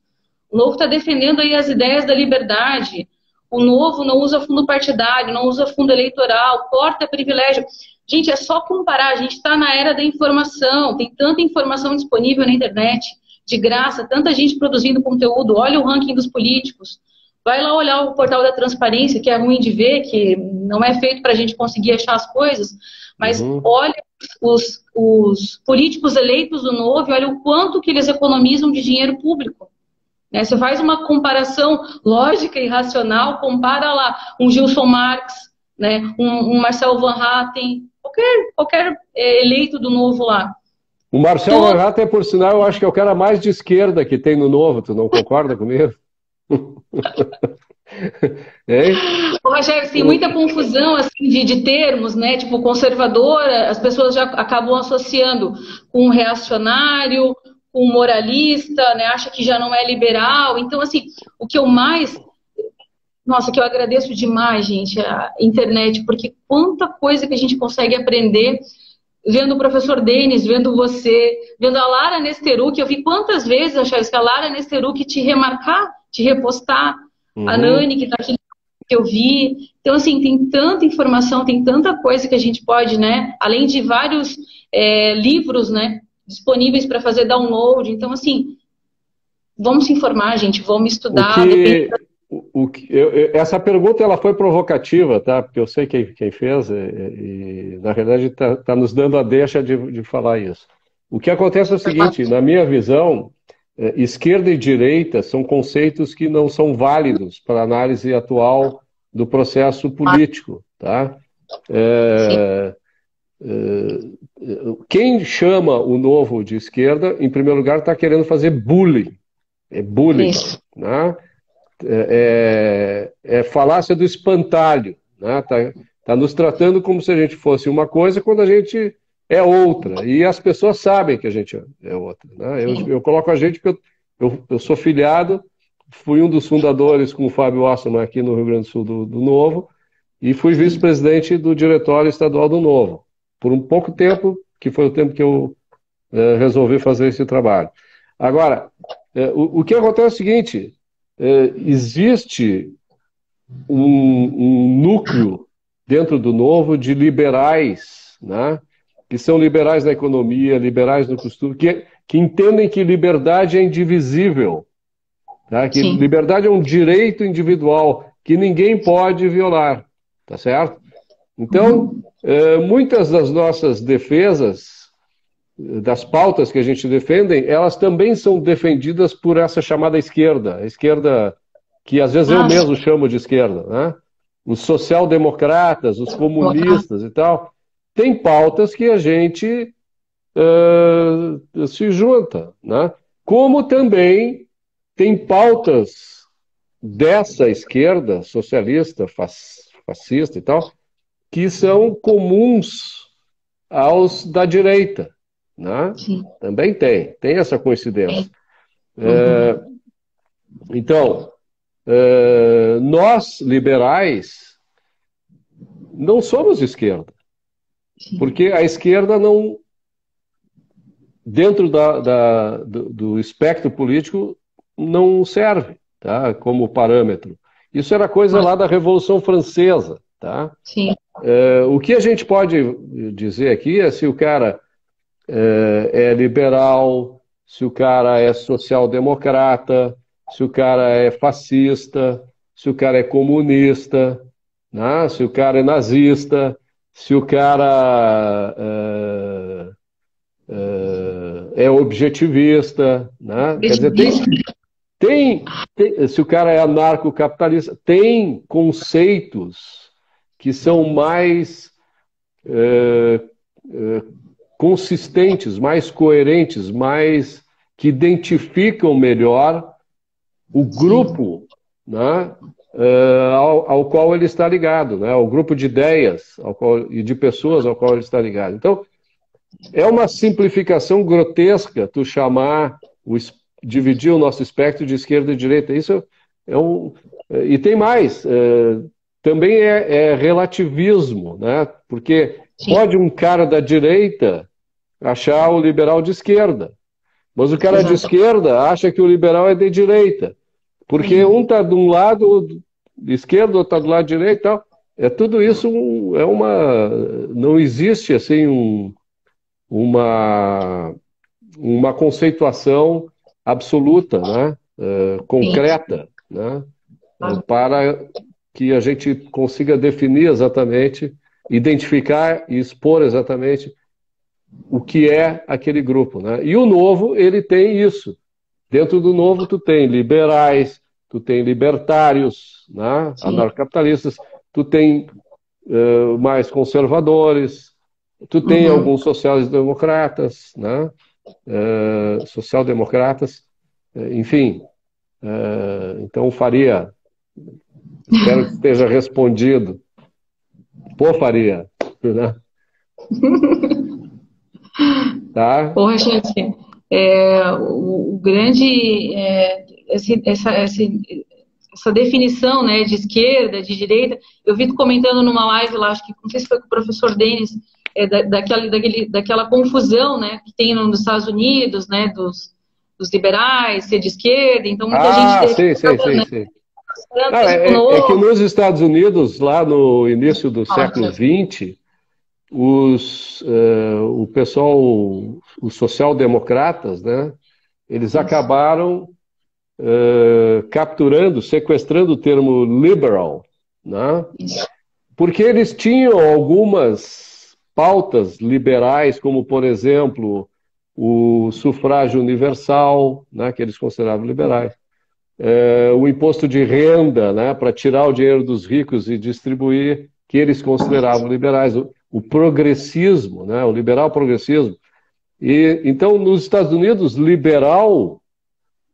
O Novo está defendendo aí as ideias da liberdade. O Novo não usa fundo partidário, não usa fundo eleitoral, corta privilégio. Gente, é só comparar. A gente está na era da informação, tem tanta informação disponível na internet, de graça, tanta gente produzindo conteúdo. Olha o ranking dos políticos. Vai lá olhar o portal da transparência, que é ruim de ver, que não é feito para a gente conseguir achar as coisas, mas olha os políticos eleitos do Novo e olha o quanto que eles economizam de dinheiro público. Né? Você faz uma comparação lógica e racional, compara lá um Gilson Marx, né? um Marcel Van Hatten, qualquer eleito do Novo lá. O Marcel Van Hatten, por sinal, eu acho que é o cara mais de esquerda que tem no Novo, tu não concorda comigo? Rogério, tem muita confusão assim, de termos, né? Tipo, conservadora, as pessoas já acabam associando com reacionário, com moralista, né? Acha que já não é liberal. Então, assim, o que eu mais... Nossa, que eu agradeço demais, gente, a internet, porque quanta coisa que a gente consegue aprender vendo o professor Denis, vendo você, vendo a Lara Nesteruk. Eu vi quantas vezes, a Lara Nesteruk te remarcar, te repostar, a Nani, que está aqui que eu vi. Então, assim, tem tanta informação, tem tanta coisa que a gente pode, né? Além de vários livros, né? Disponíveis para fazer download. Então, assim, vamos se informar, gente, vamos O estudar. que, essa pergunta ela foi provocativa, tá? Porque eu sei quem fez e na realidade tá nos dando a deixa de falar isso. O que acontece é o seguinte, na minha visão, esquerda e direita são conceitos que não são válidos para a análise atual do processo político, tá? Quem chama o Novo de esquerda, em primeiro lugar, está querendo fazer bullying. É bullying, Isso. né? Falácia do espantalho, né? Tá nos tratando como se a gente fosse uma coisa quando a gente é outra. E as pessoas sabem que a gente é outra, né? Eu coloco a gente porque eu sou filiado, fui um dos fundadores com o Fábio Wasserman aqui no Rio Grande do Sul do Novo e fui vice-presidente do Diretório Estadual do Novo, por um pouco tempo, que foi o tempo que eu resolvi fazer esse trabalho. Agora, o que acontece é o seguinte, existe um núcleo dentro do Novo de liberais, né, que são liberais na economia, liberais no costume, que entendem que liberdade é indivisível, tá? Que liberdade é um direito individual que ninguém pode violar, tá certo? Então, muitas das nossas defesas, das pautas que a gente defende, elas também são defendidas por essa chamada esquerda, a esquerda que às vezes eu mesmo chamo de esquerda, né? Os social-democratas, os comunistas e tal, tem pautas que a gente se junta, né? Como também tem pautas dessa esquerda socialista, fascista e tal, que são comuns aos da direita, né? Também tem essa coincidência. Então, nós, liberais, não somos de esquerda, porque a esquerda não, dentro do espectro político, não serve, tá, como parâmetro. Isso era coisa lá da Revolução Francesa, tá? O que a gente pode dizer aqui é se o cara é liberal, se o cara é social-democrata, se o cara é fascista, se o cara é comunista, né? Se o cara é nazista, se o cara é objetivista, né? Quer dizer, se o cara é anarcocapitalista, tem conceitos que são mais consistentes, mais coerentes, mais que identificam melhor o grupo, né, ao qual ele está ligado, né, o grupo de ideias e de pessoas ao qual ele está ligado. Então, é uma simplificação grotesca tu dividir o nosso espectro de esquerda e direita. Isso e tem mais, também é relativismo, né, porque pode um cara da direita achar o liberal de esquerda, mas o cara de esquerda acha que o liberal é de direita, porque um está de um lado de esquerda, outro está do lado direito e tal. Tudo isso não existe assim uma conceituação absoluta, né, concreta, né, para que a gente consiga definir exatamente, identificar e expor exatamente o que é aquele grupo, né? E o Novo, ele tem isso. Dentro do Novo, tu tem liberais, tu tem libertários, né? Anarcocapitalistas, tu tem mais conservadores, tu tem alguns sociais-democratas, né? Social-democratas, enfim. Então, Faria, espero que esteja respondido. Pô, Faria, né? Tá? Porra, gente, o grande, essa definição, né, de esquerda, de direita, eu vi tu comentando numa live lá, acho que não sei se foi com o professor Denis, daquela confusão, né, que tem nos Estados Unidos, né, dos liberais, ser de esquerda, então muita gente... Sim. É que nos Estados Unidos, lá no início do século XX, o pessoal, os social-democratas, né, eles acabaram capturando, sequestrando o termo liberal, né, porque eles tinham algumas pautas liberais, como, por exemplo, o sufrágio universal, né, que eles consideravam liberais, o imposto de renda, né, para tirar o dinheiro dos ricos e distribuir, que eles consideravam liberais, o progressismo, né, o liberal progressismo. E, então, nos Estados Unidos, liberal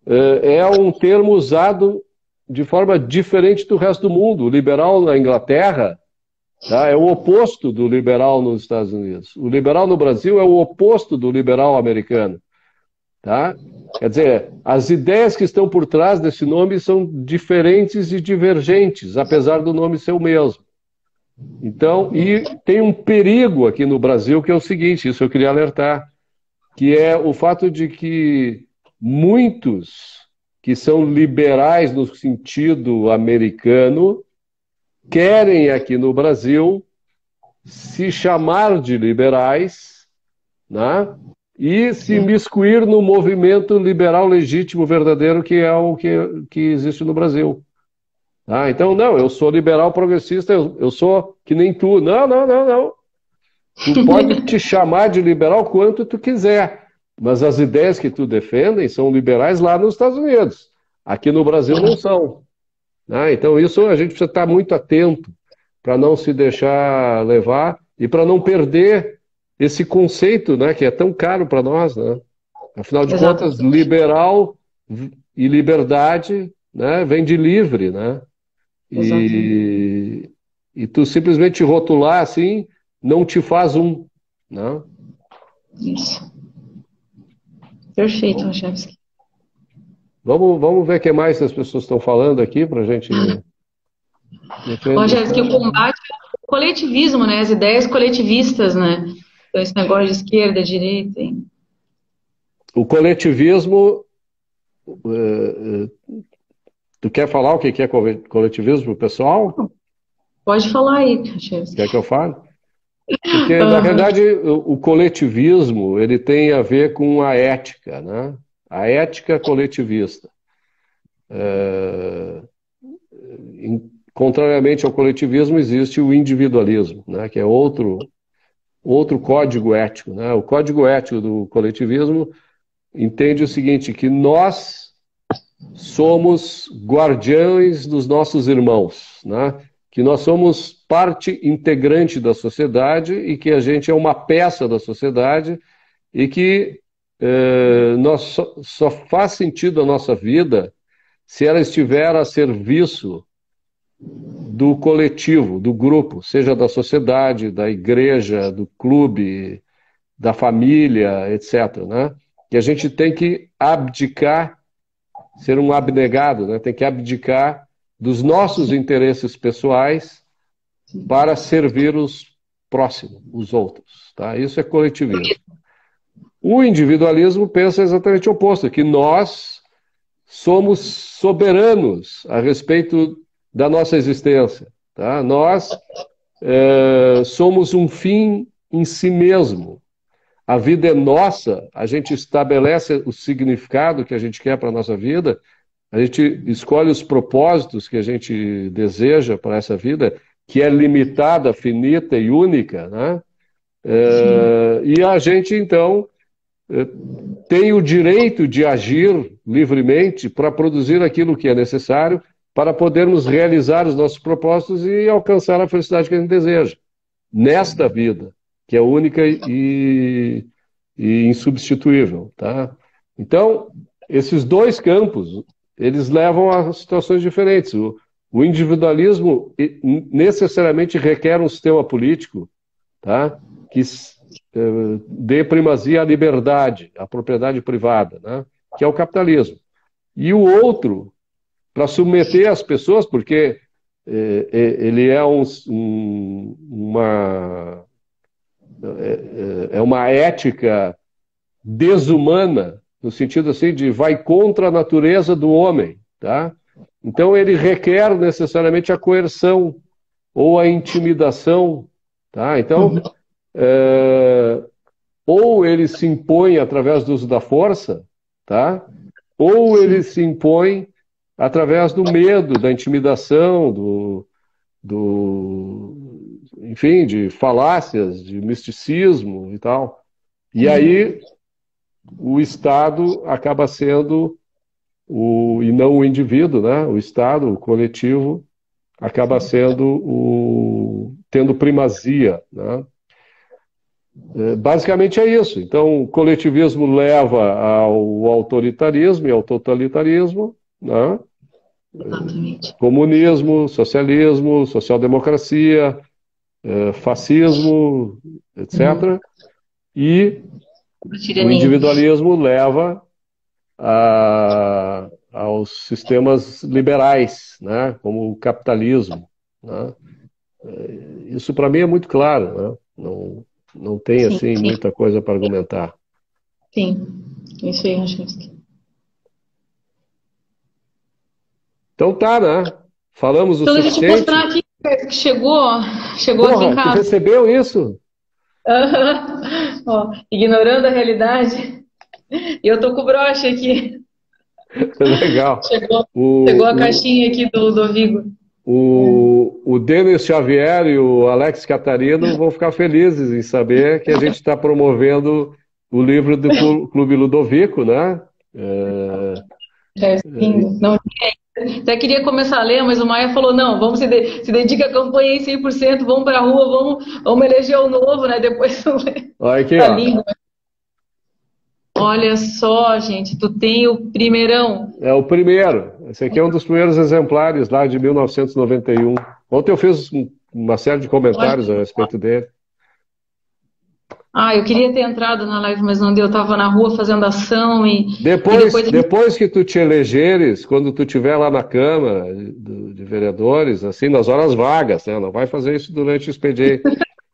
é um termo usado de forma diferente do resto do mundo. O liberal na Inglaterra, tá, é o oposto do liberal nos Estados Unidos. O liberal no Brasil é o oposto do liberal americano. Tá? Quer dizer, as ideias que estão por trás desse nome são diferentes e divergentes, apesar do nome ser o mesmo. Então, e tem um perigo aqui no Brasil que é o seguinte, isso eu queria alertar, que é o fato de que muitos que são liberais no sentido americano querem aqui no Brasil se chamar de liberais, né? E se imiscuir no movimento liberal legítimo verdadeiro que é o que existe no Brasil. Ah, então, não, eu sou liberal progressista, eu sou que nem tu. Não, não, não, não. Tu pode te chamar de liberal quanto tu quiser, mas as ideias que tu defendem são liberais lá nos Estados Unidos. Aqui no Brasil não são. Ah, então, isso a gente precisa estar muito atento para não se deixar levar e para não perder esse conceito, né, que é tão caro para nós, né? Afinal de contas, liberal e liberdade, né, vem de livre, né? E tu simplesmente rotular assim não te faz um, né? Isso. Perfeito, Rachevski. Vamos ver o que mais as pessoas estão falando aqui para a gente. Rachevski, o combate ao coletivismo, né? As ideias coletivistas, né? Então, esse negócio de esquerda, direita. Hein? O coletivismo. Tu quer falar o que é coletivismo, pessoal? Pode falar aí, Rachevski. Quer que eu fale? Porque, na realidade, o coletivismo ele tem a ver com a ética, né? A ética coletivista. Contrariamente ao coletivismo, existe o individualismo, né? Que é outro código ético, né? O código ético do coletivismo entende o seguinte, que nós somos guardiões dos nossos irmãos, né? Que nós somos parte integrante da sociedade e que a gente é uma peça da sociedade e que só faz sentido a nossa vida se ela estiver a serviço do coletivo, do grupo, seja da sociedade, da igreja, do clube, da família, etc., né? Que a gente tem que abdicar, ser um abnegado, né? Tem que abdicar dos nossos interesses pessoais para servir os próximos, os outros, tá? Isso é coletivismo. O individualismo pensa exatamente o oposto, que nós somos soberanos a respeito da nossa existência, tá? Nós somos um fim em si mesmo. A vida é nossa, a gente estabelece o significado que a gente quer para a nossa vida, a gente escolhe os propósitos que a gente deseja para essa vida, que é limitada, finita e única, né? E a gente, então, tem o direito de agir livremente para produzir aquilo que é necessário para podermos realizar os nossos propósitos e alcançar a felicidade que a gente deseja, nesta vida, que é única e insubstituível, tá? Então, esses dois campos, eles levam a situações diferentes. O individualismo necessariamente requer um sistema político, tá? Que dê primazia à liberdade, à propriedade privada, né? Que é o capitalismo. E o outro, para submeter as pessoas, porque ele é uma ética desumana, no sentido assim de vai contra a natureza do homem, tá? Então ele requer necessariamente a coerção ou a intimidação, tá? Então, ou ele se impõe através do uso da força, tá? Ou ele se impõe através do medo, da intimidação, enfim, de falácias, de misticismo e tal. E aí o Estado acaba sendo e não o indivíduo, né? O Estado, o coletivo, acaba sendo tendo primazia, né? Basicamente é isso. Então, o coletivismo leva ao autoritarismo e ao totalitarismo, né? Exatamente. Comunismo, socialismo, social-democracia, fascismo, etc. E o individualismo leva aos sistemas liberais, né? Como o capitalismo, né? Isso para mim é muito claro, né? Não tem Sim, assim sim. muita coisa para argumentar. Sim, isso aí, Rachevski. Então tá, né? Falamos o Então deixa eu te mostrar suficiente. aqui que chegou aqui em Porra, tu casa. recebeu isso? Ó, ignorando a realidade. E eu tô com o broche aqui. Legal. Chegou, chegou a O, caixinha aqui do Vigo. o Denis Xavier e o Alex Catarino vão ficar felizes em saber que a gente está promovendo o livro do Clube Ludovico, né? É, sim, não, até queria começar a ler, mas o Maia falou, não, vamos se dedica à campanha em 100%, vamos para a rua, vamos eleger o novo, né? Depois tu lê. Olha aqui, Tá ó. lindo. Olha só, gente, tu tem o primeirão. É o primeiro. Esse aqui é um dos primeiros exemplares lá de 1991. Ontem eu fiz uma série de comentários a respeito dele. Ah, eu queria ter entrado na live, mas não deu. Eu tava na rua fazendo ação e depois. Depois que tu te elegeres, quando tu estiver lá na Câmara de Vereadores, assim, nas horas vagas, né? Não vai fazer isso durante o expediente.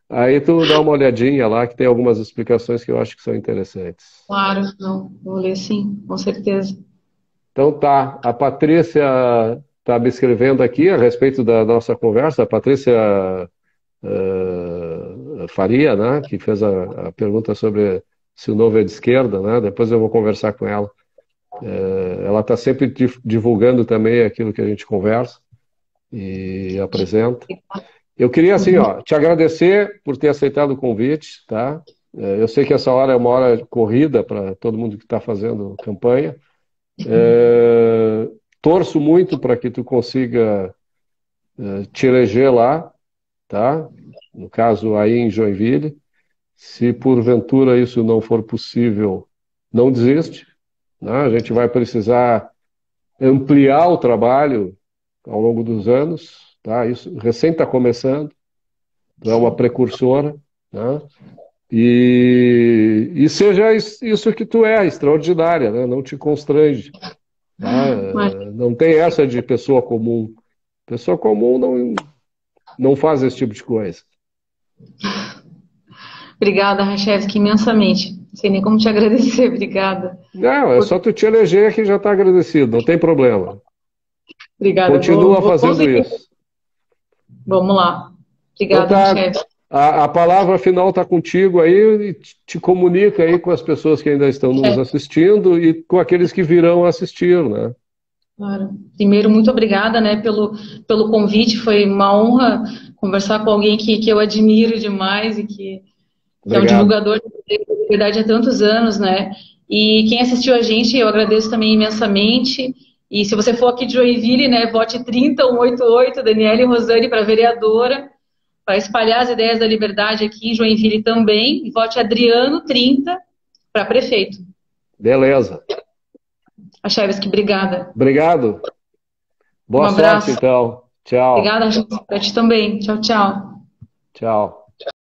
Aí tu dá uma olhadinha lá, que tem algumas explicações que eu acho que são interessantes. Claro, não, vou ler sim, com certeza. Então tá, a Patrícia está me escrevendo aqui a respeito da nossa conversa, a Patrícia Faria, né, que fez a pergunta sobre se o Novo é de esquerda, né, depois eu vou conversar com ela. Ela está sempre divulgando também aquilo que a gente conversa e apresenta. Eu queria, assim, ó, te agradecer por ter aceitado o convite, tá? Eu sei que essa hora é uma hora corrida para todo mundo que está fazendo campanha. Torço muito para que tu consiga te eleger lá, tá? No caso aí em Joinville. Se porventura isso não for possível, não desiste, né? A gente vai precisar ampliar o trabalho ao longo dos anos, tá? Isso recém está começando, tu é uma precursora, né? E seja isso que tu é, extraordinária, né? Não te constrange, tá? Mas, Não tem essa de pessoa comum. Pessoa comum não faz esse tipo de coisa. obrigada, Rachevski, imensamente. Não sei nem como te agradecer, obrigada. Não, é só tu te eleger que já está agradecido, não tem problema. Obrigada, Continua vou fazendo conseguir. isso. Vamos lá. Então Obrigada, tá, Rachevski. a palavra final está contigo aí e te comunica aí com as pessoas que ainda estão nos assistindo e com aqueles que virão assistir, né? Claro. Primeiro, muito obrigada, né, pelo convite. Foi uma honra conversar com alguém que eu admiro demais e que é um Obrigado. divulgador de verdade há tantos anos, né? E quem assistiu a gente, eu agradeço também imensamente. E se você for aqui de Joinville, né, vote 30188, Daniele Rosane, para vereadora, para espalhar as ideias da liberdade aqui em Joinville também. E vote Adriano 30 para prefeito. Beleza. Rachevski, obrigada. Obrigado. Boa Um sorte, abraço. então. Tchau. Obrigada, Rachevski, para ti também. Tchau, tchau. Tchau.